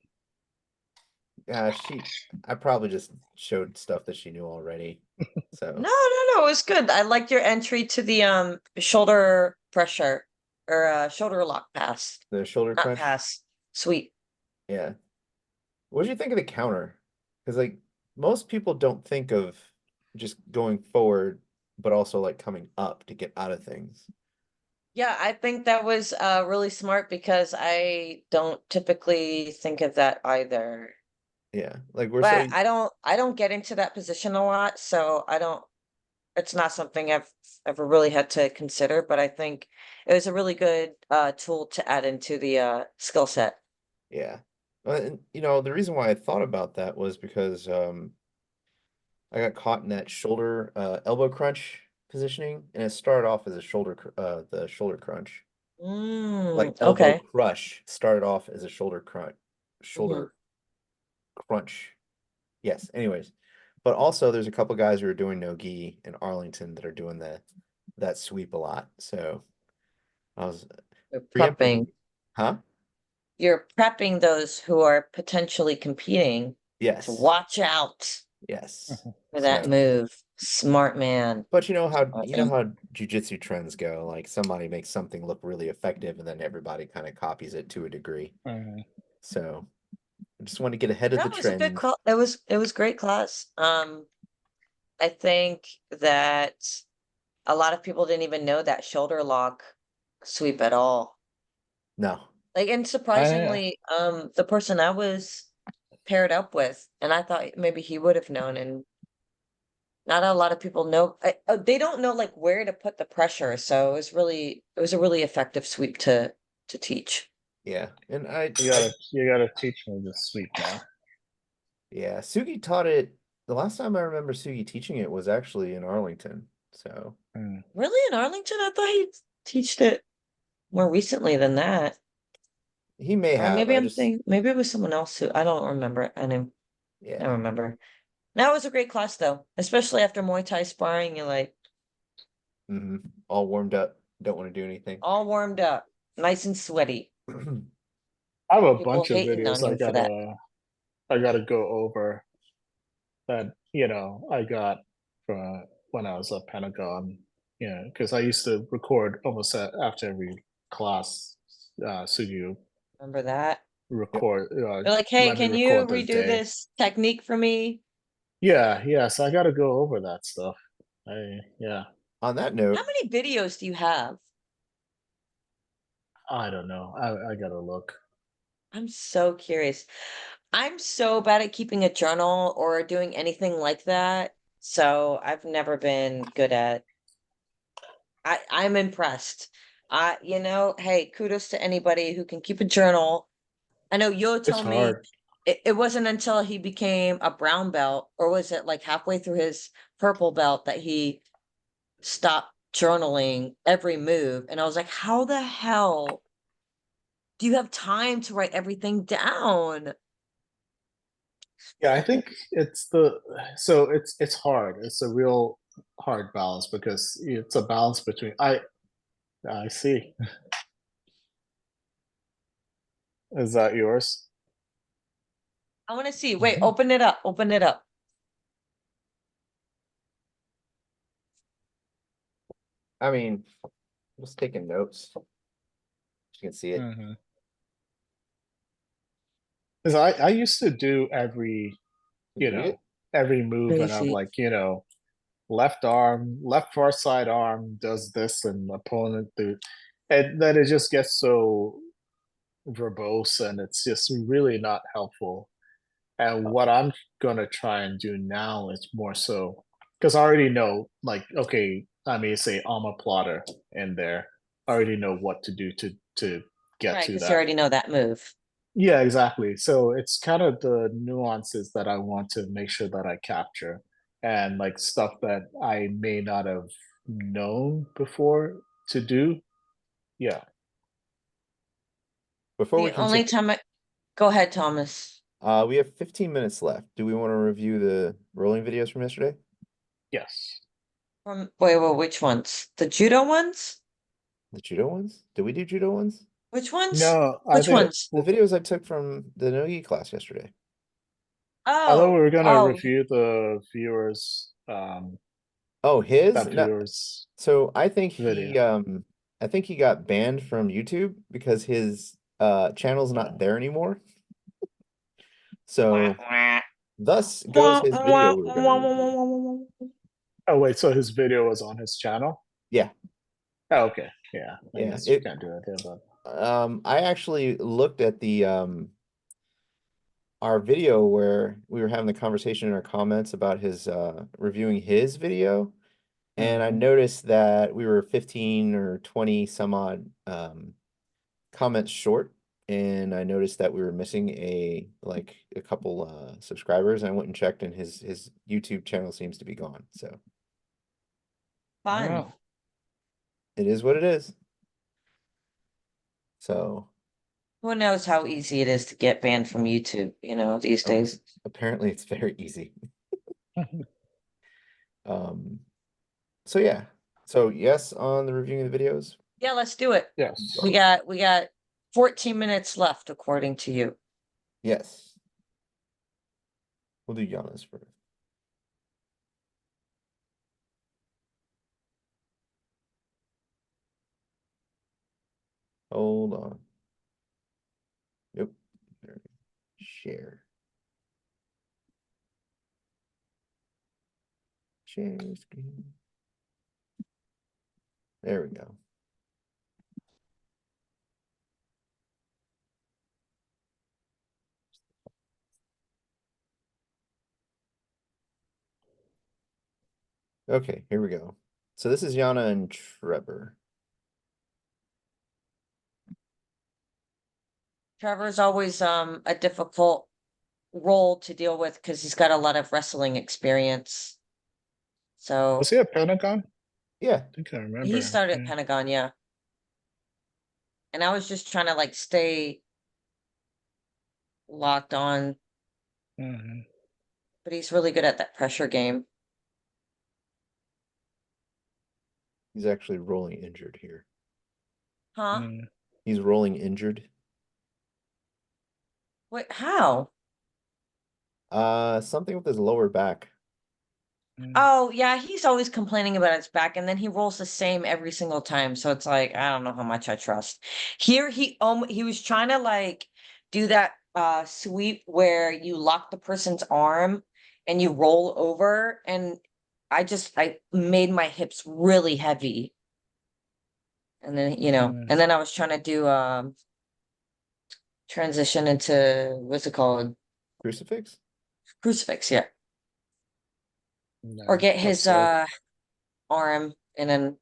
I probably just showed stuff that she knew already. So No, no, no, it was good. I liked your entry to the shoulder pressure or shoulder lock pass. the shoulder Not crunch, pass. Sweet. yeah. What did you think of the counter? Because like most people don't think of just going forward, but also like coming up to get out of things. Yeah, I think that was really smart because I don't typically think of that either. Yeah, like we're so But I don't get into that position a lot, so I don't it's not something I've ever really had to consider, but I think it was a really good tool to add into the skill set. yeah. And the reason why I thought about that was because I got caught in that shoulder elbow crunch positioning, and it started off as the shoulder crunch. Like elbow Okay. crush started off as a Hmm. shoulder crunch. Yes, anyways. But also there's a couple guys who are doing no gi in Arlington that are doing that sweep a lot. So I was You're preempting, prepping. huh? You're prepping those who are potentially competing to Yes. watch out Yes. for that So, move. Smart man. but you know how Smart you know man. how jujitsu trends go. Like somebody makes something look really effective, and then everybody kind of copies it to a degree. So I just want to get ahead of the That was a good trend. class. It was great class. I think that a lot of people didn't even know that shoulder lock sweep at all. No. Like, and Yeah. surprisingly, the person I was paired up with, and I thought maybe he would have known, and not a lot of people know. They don't know like where to put the pressure, so it was a really effective sweep to teach. Yeah. And You gotta teach me this sweep now. yeah, Sugi taught it. The last time I remember Sugi teaching it was actually in Arlington. So Mm. Really, in Arlington, I thought he teached it more recently than that. he may Or have. maybe I I'm just thinking, maybe it was someone else who I don't remember. I don't yeah. remember. That was a great class though, especially after Muay Thai sparring. You're like hmm All warmed up. Don't want to do anything. all warmed up, nice and sweaty. I have a People bunch of hating videos on you for that. I gotta go over that, I got from when I was at Pentagon, because I used to record almost after every class. So you Remember that? Yep. record, They're like, hey, let me can you record this redo day. this technique for me? Yeah, so I gotta go over that stuff. Yeah, On that How note, many videos do you have? I don't know. I gotta look. I'm so curious. I'm so bad at keeping a journal or doing anything like that. So I've never been good at I'm impressed. Hey, kudos to anybody who can keep a journal. I know you'll It's tell me hard. it wasn't until he became a brown belt, or was it like halfway through his purple belt that he stopped journaling every move? And I was like, how the hell do you have time to write everything down? Yeah, I think it's hard. It's a real hard balance, because it's a balance between I see. Is that yours? I want to see. Wait, open it up. Open it up. I mean, just taking notes. You can see it. Because I used to do every, You read it? every move, Let me and I'm see. like, left arm, left far side arm does this, and opponent do, and then it just gets so verbose, and it's just really not helpful. And what I'm gonna try and do now is more so because I already know, like, okay, I may say I'm a plotter in there. I already know what to do to get Right, to because you that. already know that move. Yeah, exactly. So it's kind of the nuances that I want to make sure that I capture, and like stuff that I may not have known before to do. Yeah. Before we The only continue, time I go ahead, Thomas. we have 15 minutes left. Do we want to review the rolling videos from yesterday? Yes. Wait, which ones? The judo ones? The judo ones? Did we do judo ones? Which ones? No, I Which think ones? The videos I took from the no-gi class yesterday. I thought we Oh, were gonna oh, review the viewers Oh, his? that No. viewers So video. I think he got banned from YouTube because his channel's not there anymore. So thus goes his video we were gonna review. Oh wait, so his video was on his channel? Yeah, Oh, okay. Yeah, I yeah. guess we can't do it here, but I actually looked at the our video where we were having the conversation in our comments about his reviewing his video, and I noticed that we were 15 or 20 some odd comments short, and I noticed that we were missing a couple subscribers. And I went and checked, and his YouTube channel seems to be gone. So fun. oh, it is what it is. So Who knows how easy it is to get banned from YouTube, these days. apparently it's very easy. Um, so yeah. So yes on the reviewing the videos. Yeah, let's do it. yes. We got 14 minutes left, according to you. Yes. We'll do Yana's first. Hold on. Yep. There we go. Share. Share screen. There we go. Okay, here we go. So this is Yana and Trevor. Trevor's always a difficult role to deal with because he's got a lot of wrestling experience. Was So he at Pentagon? Yeah. I think I remember he him. started at Yeah. Pentagon, yeah. And I was just trying to like stay locked on, Mhm. but he's really good at that pressure game. He's actually rolling injured here. Huh? Mm. He's rolling injured. Wait, how? Something with his lower back. Mm. Oh, yeah, he's always complaining about his back, and then he rolls the same every single time. So it's like, I don't know how much I trust. Here he was trying to like do that sweep where you lock the person's arm and you roll over, and I made my hips really heavy. And then, Mm. and then I was trying to do transition into what's it called? Crucifix? Crucifix, yeah. Or No, get his upside. arm in an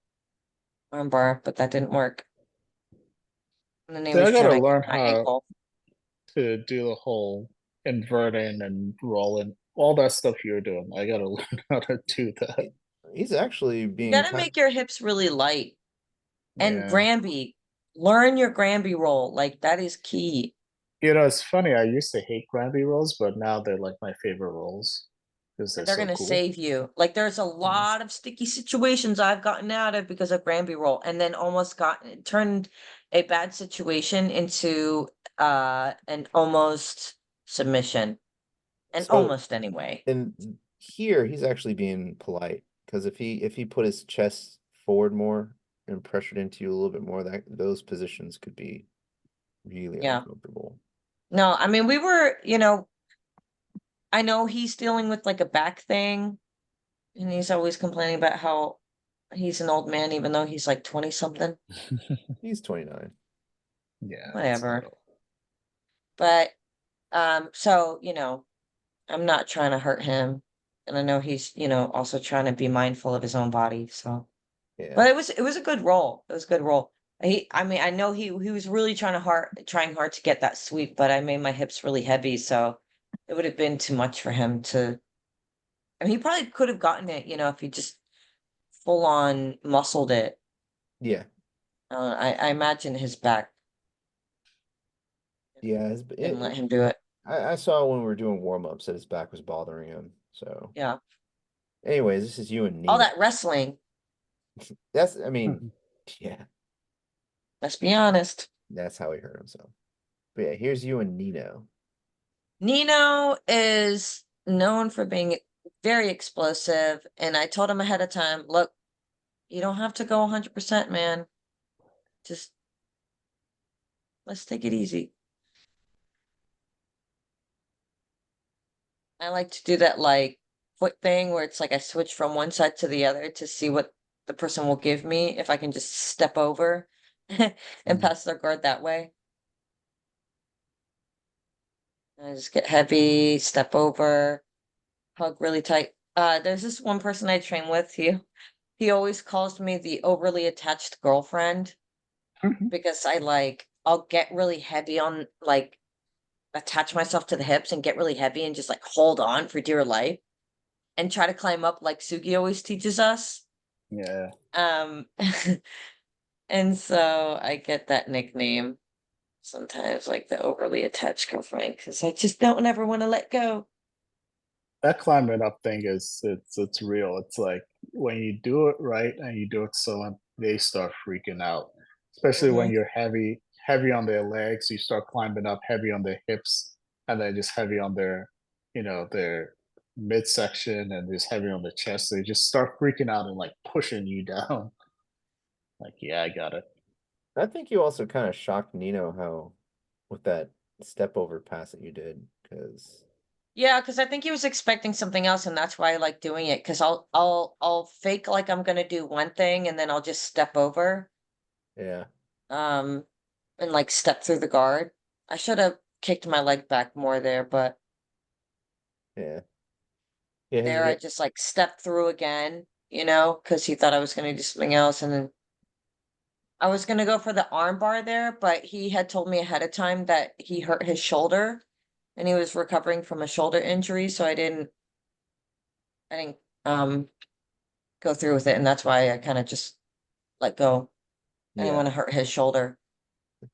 arm bar, but that didn't work. And then he See, I was trying gotta to get learn my how ankle. to do the whole inverting and rolling, all that stuff you're doing. I gotta learn how to do that. He's actually You being gotta kind make your hips really light. And Yeah. Granby, learn your Granby roll. Like that is key. It's funny. I used to hate Granby rolls, but now they're like my favorite rolls because they're And they're so gonna cool. save you. Like there's a Mm. lot of sticky situations I've gotten out of because of Granby roll, and then almost turned a bad situation into an almost submission. in So almost any way. and here he's actually being polite because if he put his chest forward more and pressured into you a little bit more, that those positions could be really Yeah. uncomfortable. No, I mean, we were, I know he's dealing with like a back thing, and he's always complaining about how he's an old man, even though he's like 20 something. He's 29. Yeah, it's a Whatever. little. But so, I'm not trying to hurt him. And I know he's, also trying to be mindful of his own body. So, Yeah. but it was a good role. It was a good role. I mean, I know he was really trying hard to get that sweep, but I made my hips really heavy, so it would have been too much for him to. I mean, he probably could have gotten it, if he just full on muscled it. Yeah. I imagine his back Yeah. didn't let him do it. I saw when we were doing warm-ups that his back was bothering him. So Yeah, anyways, this is you and all Nina. that wrestling. I mean, yeah, Let's be honest. that's how he hurt himself. But yeah, here's you and Nino. Nino is known for being very explosive, and I told him ahead of time, look, you don't have to go 100%, man. Just let's take it easy. I like to do that like foot thing where it's like I switch from one side to the other to see what the person will give me if I can just step over and pass their guard that way. I just get heavy, step over, hug really tight. There's this one person I train with. He always calls me the overly attached girlfriend because I'll get really heavy on like attach myself to the hips and get really heavy and just like hold on for dear life and try to climb up like Sugi always teaches us. Yeah. Um, and so I get that nickname sometimes, like the overly attached girlfriend, because I just don't ever want to let go. That climbing up thing it's real. It's like when you do it right and you do it so they start freaking out. Especially when Mhm. you're heavy on their legs, you start climbing up heavy on their hips and then just heavy on their midsection and just heavy on the chest. They just start freaking out and like pushing you down. Like, yeah, I got it. I think you also kind of shocked Nino how with that step over pass that you did, because Yeah, because I think he was expecting something else, and that's why I like doing it. Because I'll fake like I'm gonna do one thing, and then I'll just step over, yeah, um, and like step through the guard. I should have kicked my leg back more there, but yeah, yeah. there I just like stepped through again, because he thought I was gonna do something else, and then I was gonna go for the arm bar there, but he had told me ahead of time that he hurt his shoulder, and he was recovering from a shoulder injury, so I didn't go through with it, and that's why I kind of just let go. I didn't Yeah, want to hurt his shoulder.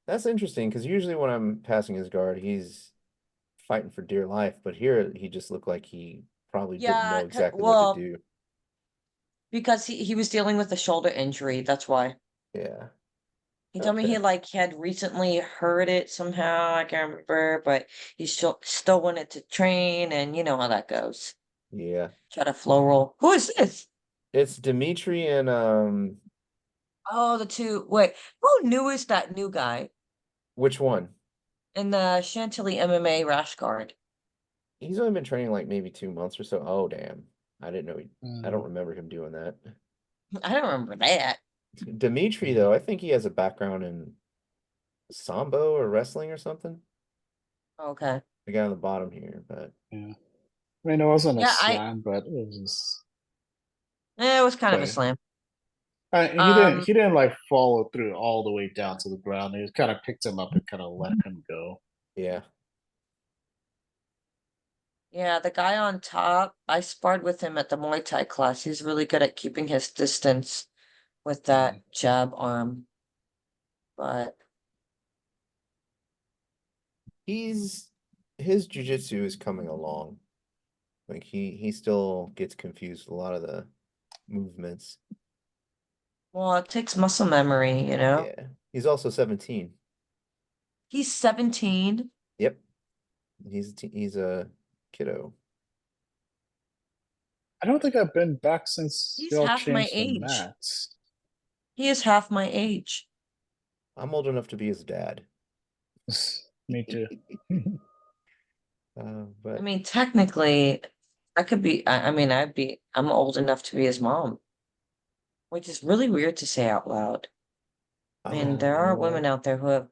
that's interesting because usually when I'm passing his guard, he's fighting for dear life, but here he just looked like he probably didn't Yeah, know exactly what to well, do. because he was dealing with a shoulder injury, that's why. Yeah. He told me Okay. he like had recently hurt it somehow, I can't remember, but he still wanted to train, and you know how that goes. Yeah. Try to flow roll. Who is this? It's Dimitri and Oh, the two. Wait, who new is that new guy which one? in the Chantilly MMA rash guard? He's only been training like maybe 2 months or so. Oh damn. I didn't know I don't Mm, remember him doing that. I don't remember that. Dimitri though, I think he has a background in sambo or wrestling or something. Okay. The guy on the bottom here, but yeah. I mean, it wasn't a Yeah, slam, but it was just. it was kind of a But slam. he didn't. Um, He didn't like follow through all the way down to the ground. He kind of picked him up and kind of let him go. yeah. yeah, the guy on top, I sparred with him at the Muay Thai class. He's really good at keeping his distance with that Mm. jab arm. But He's his jujitsu is coming along. Like he still gets confused with a lot of the movements. well, it takes muscle memory. Yeah. He's also 17. He's 17. Yep. He's a kiddo. I don't think I've been back since He's y'all half my changed the age. mats. He is half my age. I'm old enough to be his dad. Me too. I But mean, technically, I could be, I mean, I'm old enough to be his mom, which is really weird to say out loud. I mean, oh, there you are know women what? out there who have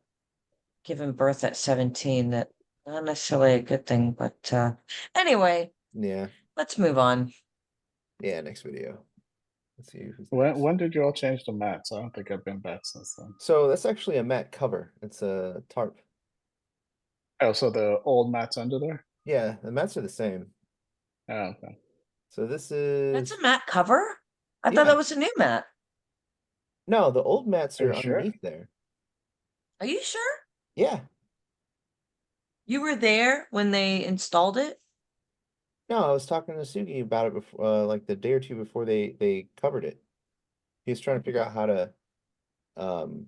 given birth at 17 that not necessarily a good thing, but anyway, Yeah, let's move on. yeah. Next video. Let's see who's When next. when did y'all change the mats? I don't think I've been back since then. So that's actually a mat cover. It's a tarp. Oh, so the old mats under there? Yeah, the mats are the same. Oh, okay. So this That's is a mat cover? I thought yeah. that was a new mat. No, the old mats Are are you sure? underneath there. Are you sure? Yeah. You were there when they installed it? No, I was talking to Sugi about it before, like the day or two before they covered it. He was trying to figure out how to, um,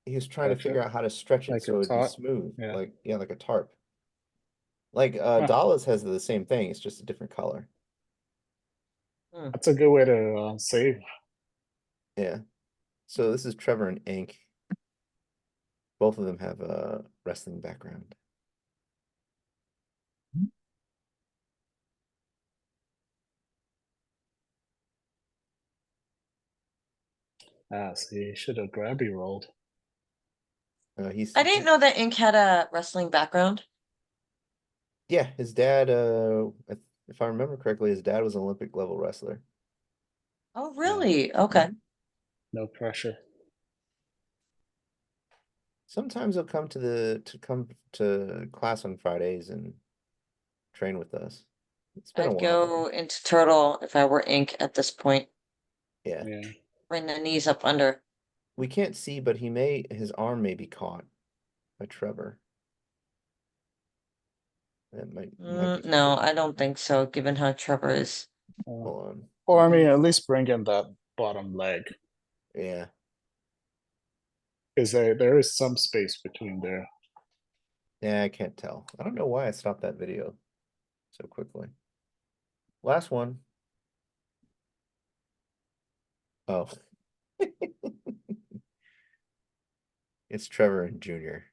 he was trying to Gotcha. figure out how to stretch it Like so a it'd be tot? smooth, Yeah. like yeah, like a tarp. Like Huh. Dallas has the same thing. It's just a different color. Hmm. That's a good way to save. Yeah. So this is Trevor and Ink. Both of them have a wrestling background. Ah, see, should have gravity rolled. He's I didn't know that Ink had a wrestling background. yeah, his dad. If I remember correctly, his dad was an Olympic level wrestler. Oh, really? Okay. No pressure. Sometimes he'll come to class on Fridays and train with us. It's been a I'd while though. go into turtle if I were Ink at this point. Yeah. Yeah. Bring the knees up under. We can't see, but his arm may be caught by Trevor. That might be No, I don't think so, given how Trevor is. Uh, hold on. or I mean, at least bring in that bottom leg, Yeah. because there is some space between there. Yeah, I can't tell. I don't know why I stopped that video so quickly. Last one. Oh. It's Trevor and Junior.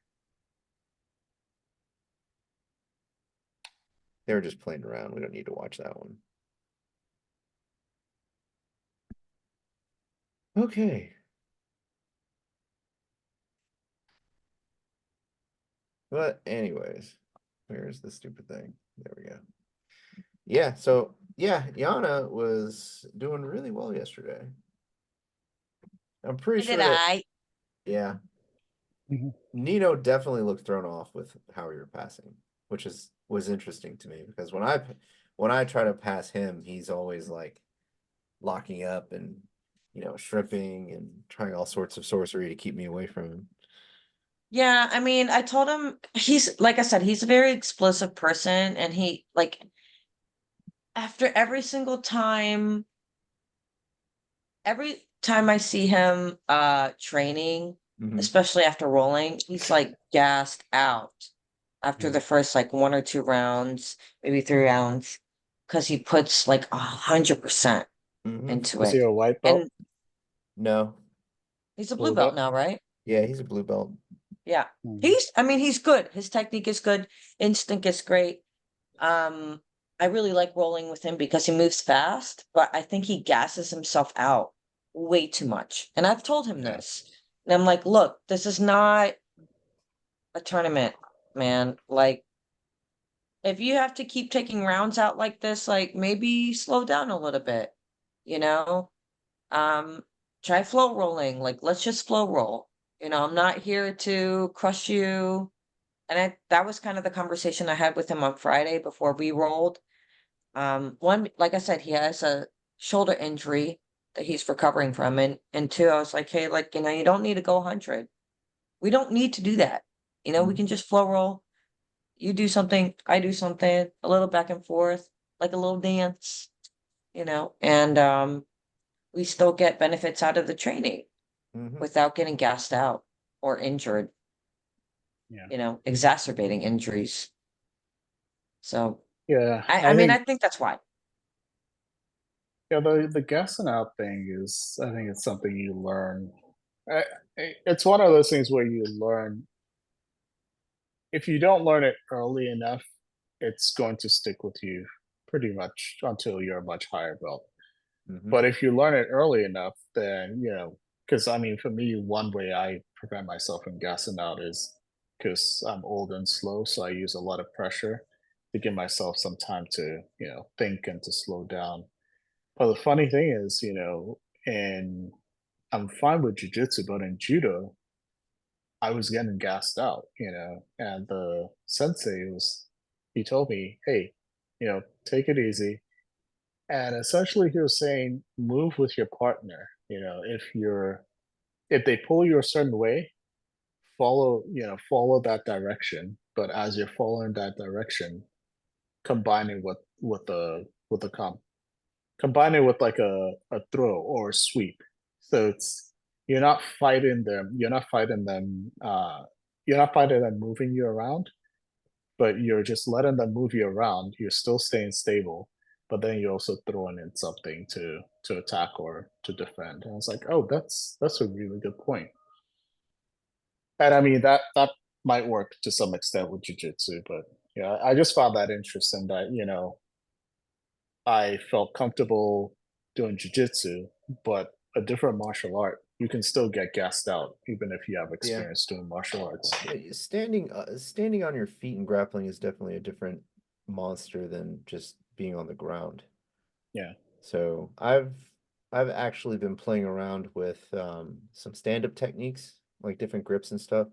They were just playing around. We don't need to watch that one. Okay. But anyways, where's the stupid thing? There we go. Yeah, so yeah, Yana was doing really well yesterday. I'm pretty I sure did that I. yeah, Mhm. Nino definitely looked thrown off with how you were passing, which was interesting to me because when I try to pass him, he's always like locking up and shrimping and trying all sorts of sorcery to keep me away from him. Yeah, I mean, I told him he's like I said, he's a very explosive person, and he like after every time I see him training, Mhm. especially after rolling, he's like gassed out after Yeah. the first like 1 or 2 rounds, maybe 3 rounds, because he puts like 100% Mhm. into Is he it. a white belt? And No. he's a blue Blue belt belt? now, right? Yeah, he's a blue belt. Yeah. Mhm. I mean, he's good. His technique is good. Instinct is great. Um, I really like rolling with him because he moves fast, but I think he gasses himself out way too much. And I've told him Yeah. this. And I'm like, look, this is not a tournament, man. Like, if you have to keep taking rounds out like this, like maybe slow down a little bit, you know? Um, Try flow rolling. Like, let's just flow roll. I'm not here to crush you. And that was kind of the conversation I had with him on Friday before we rolled. One, like I said, he has a shoulder injury that he's recovering from, and two, I was like, hey, like, you don't need to go 100. We don't need to do that. We can just flow roll. You do something, I do something, a little back and forth, like a little dance, and we still get benefits out of the training Mhm. without getting gassed out or injured, Yeah. exacerbating injuries. So Yeah, I mean, I think that's why. yeah, the guessing out thing is, I think it's something you learn. I, it's one of those things where you learn. If you don't learn it early enough, it's going to stick with you pretty much until you're a much higher belt. Hmm. But if you learn it early enough, then because I mean, for me, one way I prevent myself from gassing out is because I'm old and slow, so I use a lot of pressure to give myself some time to think and to slow down. But the funny thing is, and I'm fine with jujitsu, but in judo, I was getting gassed out, and the sensei he told me, hey, take it easy. And essentially he was saying, move with your partner. If they pull you a certain way, follow that direction. But as you're following that direction, combine it with the combine it with like a throw or a sweep. So you're not fighting them. You're not fighting them moving you around, but you're just letting them move you around. You're still staying stable, but then you're also throwing in something to attack or to defend. And I was like, oh, that's a really good point. And I mean that might work to some extent with jujitsu, but yeah, I just found that interesting that I felt comfortable doing jujitsu, but a different martial art, you can still get gassed out even if you have Yeah. experience doing martial arts. Yeah, standing on your feet and grappling is definitely a different monster than just being on the ground. Yeah. So I've actually been playing around with some stand-up techniques, like different grips and stuff.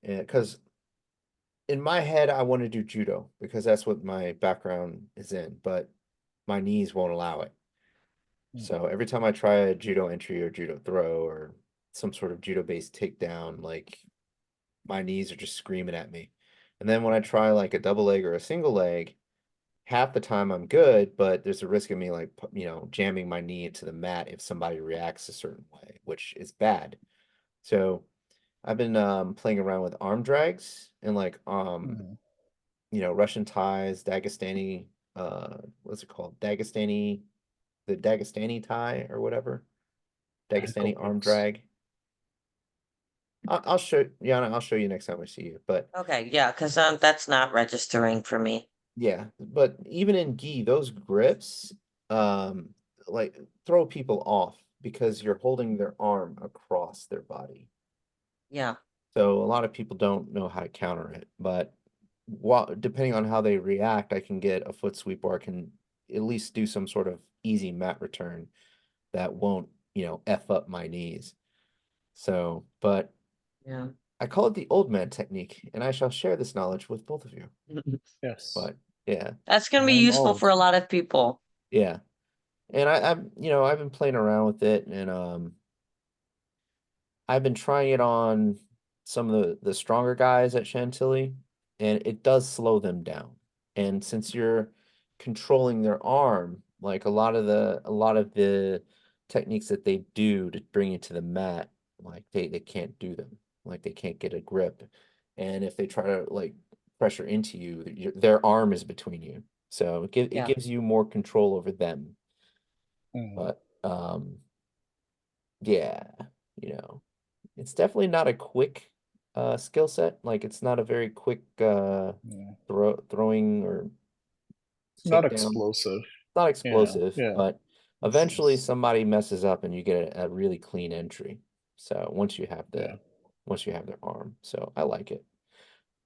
And because in my head I want to do judo because that's what my background is in, but my knees won't allow it. So every time I try a judo entry or judo throw or some sort of judo-based takedown, like my knees are just screaming at me. And then when I try like a double leg or a single leg, half the time I'm good, but there's a risk of me like, jamming my knee into the mat if somebody reacts a certain way, which is bad. So I've been playing around with arm drags and like Mhm. Russian ties, Dagestani, what's it called? The Dagestani tie or whatever. Ankle Dagestani arm hooks. drag. I'll show Yana, I'll show you next time I see you. But Okay, yeah, because that's not registering for me. yeah, but even in gi, those grips um like throw people off because you're holding their arm across their body. Yeah, So a lot of people don't know how to counter it, but depending on how they react, I can get a foot sweep or I can at least do some sort of easy mat return that won't, F up my knees. So, but yeah. I call it the old man technique, and I shall share this knowledge with both of you. Yes. But yeah, That's gonna be I'm useful old. for a lot of people. yeah. And I've been playing around with it and I've been trying it on some of the stronger guys at Chantilly, and it does slow them down. And since you're controlling their arm, like a lot of the techniques that they do to bring you to the mat, like they can't do them. Like they can't get a grip. And if they try to like pressure into you, their arm is between you. So it Yeah, gives you more control over them. Mhm. But yeah, it's definitely not a quick skill set. Like it's not a very quick Yeah. throwing or It's not takedown. It's explosive. not explosive, Yeah. but It's, eventually it's somebody messes up and you get a really clean entry. So yeah. once you have their arm. So I like it.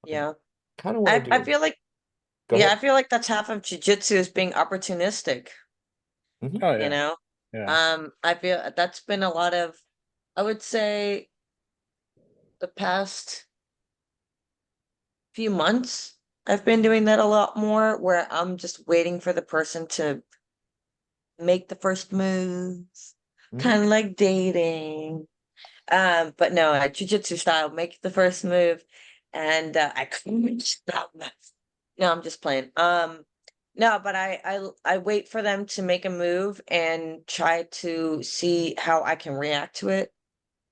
yeah. Kind of want to I do. feel like, Go yeah, I ahead. feel like that's half of jujitsu is being opportunistic, Hmm. Oh you yeah. know? Yeah. I feel that's been a lot of, I would say the past few months, I've been doing that a lot more where I'm just waiting for the person to make the first move, Hmm. kind of like dating. But no, jujitsu style, make the first move, and I couldn't stop that. No, I'm just playing. No, but I wait for them to make a move and try to see how I can react to it,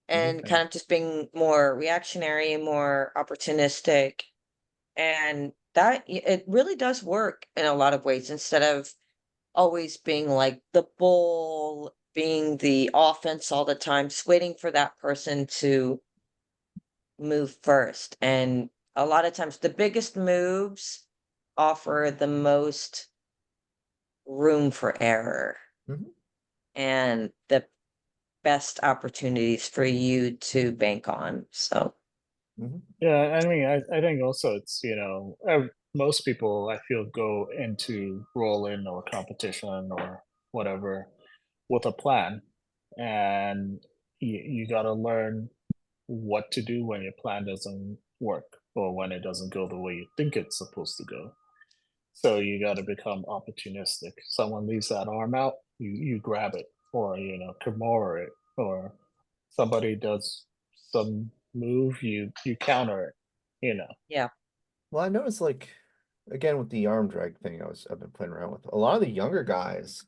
and Okay. kind of just being more reactionary, more opportunistic, and it really does work in a lot of ways instead of always being like the bull, being the offense all the time, just waiting for that person to move first. And a lot of times the biggest moves offer the most room for error Mhm. and the best opportunities for you to bank on. So, Mhm. Yeah, I mean, I think also it's, most people I feel go into roll-in or competition or whatever with a plan, and you got to learn what to do when your plan doesn't work or when it doesn't go the way you think it's supposed to go. So you got to become opportunistic. Someone leaves that arm out, you grab it, or Kimura it, or somebody does some move, you counter it. You know. yeah. Well, I noticed like again with the arm drag thing I've been playing around with. A lot of the younger guys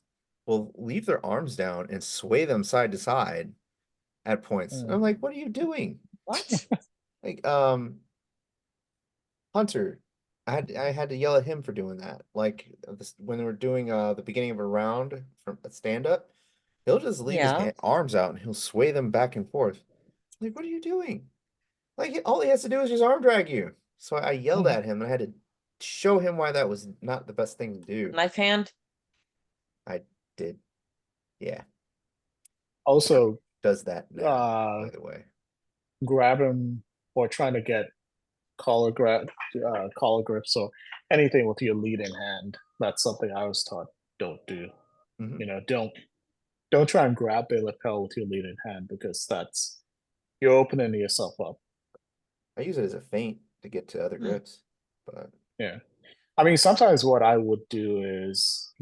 will leave their arms down and sway them side to side at points. And Mm. I'm like, what are you doing? What? Like, Hunter, I had to yell at him for doing that. Like when we're doing the beginning of a round from a stand up, he'll just leave his Yeah. arms out and he'll sway them back and forth. Like, what are you doing? Like all he has to do is just arm drag you. So I yelled Mhm. at him and I had to show him why that was not the best thing to do. Knife hand? I did. Yeah. Also, Does that now, uh, by the way. grab him or trying to get collar grips or anything with your leading hand. That's something I was taught don't do. Mhm. Don't try and grab the lapel with your leading hand because you're opening yourself up. I use it as a feint to get to other Hmm. grips, but Yeah. I mean, sometimes what I would do is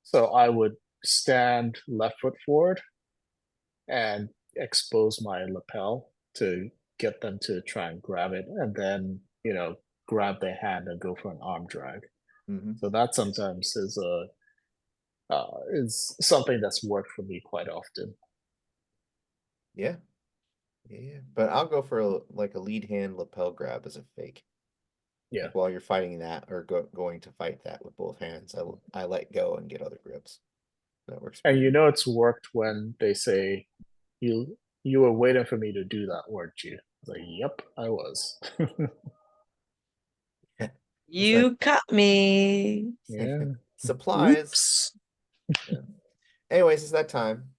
so I would stand left foot forward and expose my lapel to get them to try and grab it and then, grab their hand and go for an arm drag. mhm. So that sometimes is something that's worked for me quite often. Yeah. Yeah. But I'll go for like a lead hand lapel grab as a fake. Yeah. Like while you're fighting that or going to fight that with both hands, I let go and get other grips. That works And pretty it's worked when they say you were waiting for me to do that, weren't you? I was like, yep, I was. good. It's like You caught me. Yeah. supplies. Oops. Yeah. Anyways, it's that time,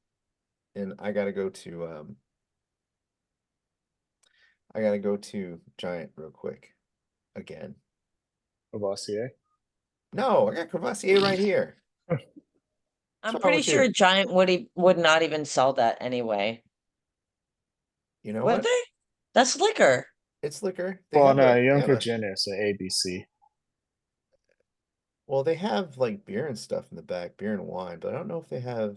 and I gotta go to Giant real quick again. Cavassier. No, I got Crevassier right here. I'm What's wrong pretty with sure you? Giant would not even sell that anyway. You know Would what? they? That's liquor. It's liquor. Well, no, you're in Virginia, so ABC. Well, they have like beer and stuff in the back, beer and wine, but I don't know if they have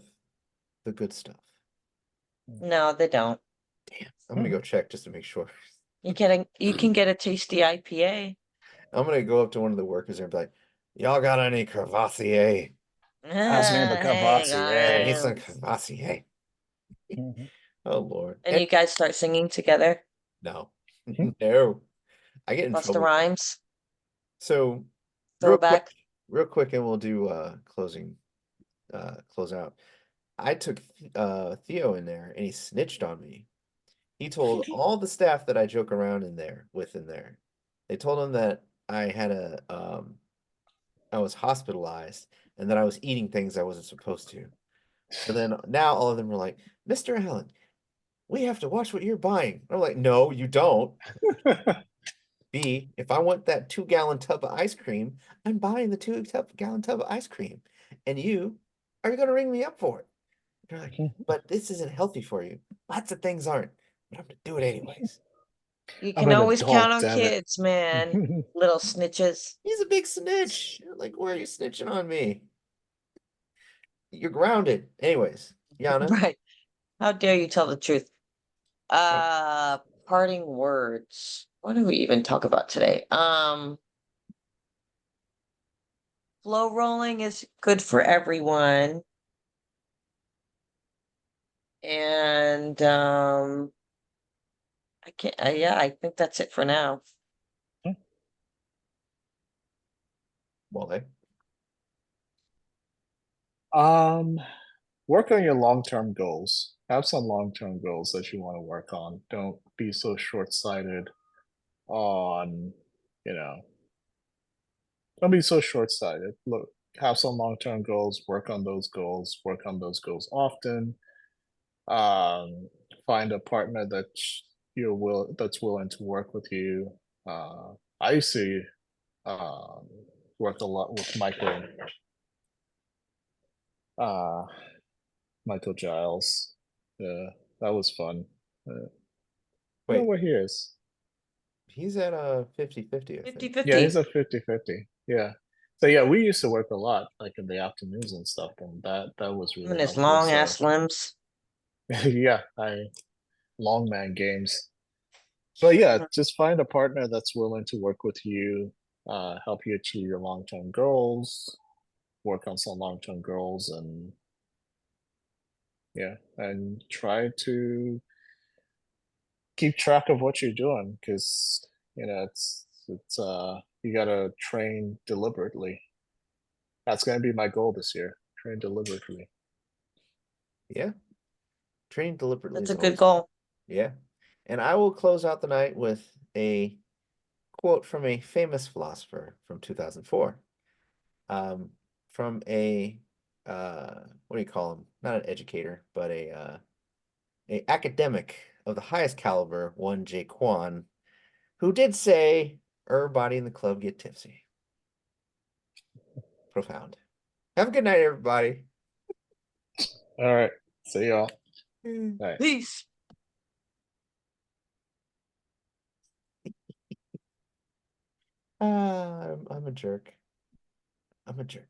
the good stuff. No, they don't. Damn, I'm gonna go check just to make sure. You can get a tasty IPA. I'm gonna go up to one of the workers and be like, "Y'all got any Crevassier? Pass me the Hey I need Cavassier. some guys. Crevassier." Mhm. Oh Lord. And And you guys start singing together. no, no, I get in Busta trouble. Rhymes. So real quick, Throwback. real quick, and we'll do close out. I took Theo in there and he snitched on me. He told all the staff that I joke around in there. They told him that I was hospitalized and that I was eating things I wasn't supposed to. So then now all of them were like, Mr. Allen, we have to watch what you're buying. I'm like, no, you don't. B, if I want that 2 gallon tub of ice cream, I'm buying the 2 gallon tub of ice cream. And you are gonna ring me up for it. They're like, but this isn't healthy for you. Lots of things aren't, but I'm gonna do it anyways. You I'm can an always count adult, on damn it. kids, man. Little snitches. He's a big snitch. Like, why are you snitching on me? You're grounded. Anyways, Yana. Right. How dare you tell the truth? uh, Uh, Parting words. What do we even talk about today? Flow rolling is good for everyone. And I can't, yeah, I think that's it for now. Wole? Work on your long-term goals. Have some long-term goals that you want to work on. Don't be so short-sighted on, you know, don't be so short-sighted. Look, have some long-term goals, work on those goals, work on those goals often. Find a partner that's willing to work with you. I used to um, work a lot with uh, Michael Giles. Yeah, that was fun. I don't know Wait, where he is. he's at a 50-50, I Fifty think. Yeah, he's fifty. a 50-50. Yeah. So yeah, we used to work a lot, like in the afternoons and stuff, and that was Him and really his helpful. long So ass limbs. yeah, I long man games. But yeah, just find a partner that's willing to work with you, help you achieve your long-term goals, work on some long-term goals, and yeah, and try to keep track of what you're doing because it's you gotta train deliberately. That's gonna be my goal this year. Train deliberately. Yeah. Training deliberately That's is a good always goal. yeah. And I will close out the night with a quote from a famous philosopher from 2004. Um, from what do you call him? Not an educator, but a academic of the highest caliber, one Jay Kwan, who did say, everybody in the club get tipsy. Profound. Have a good night, everybody. All right. See y'all. Mm. Bye. Peace. I'm a jerk. I'm a jerk.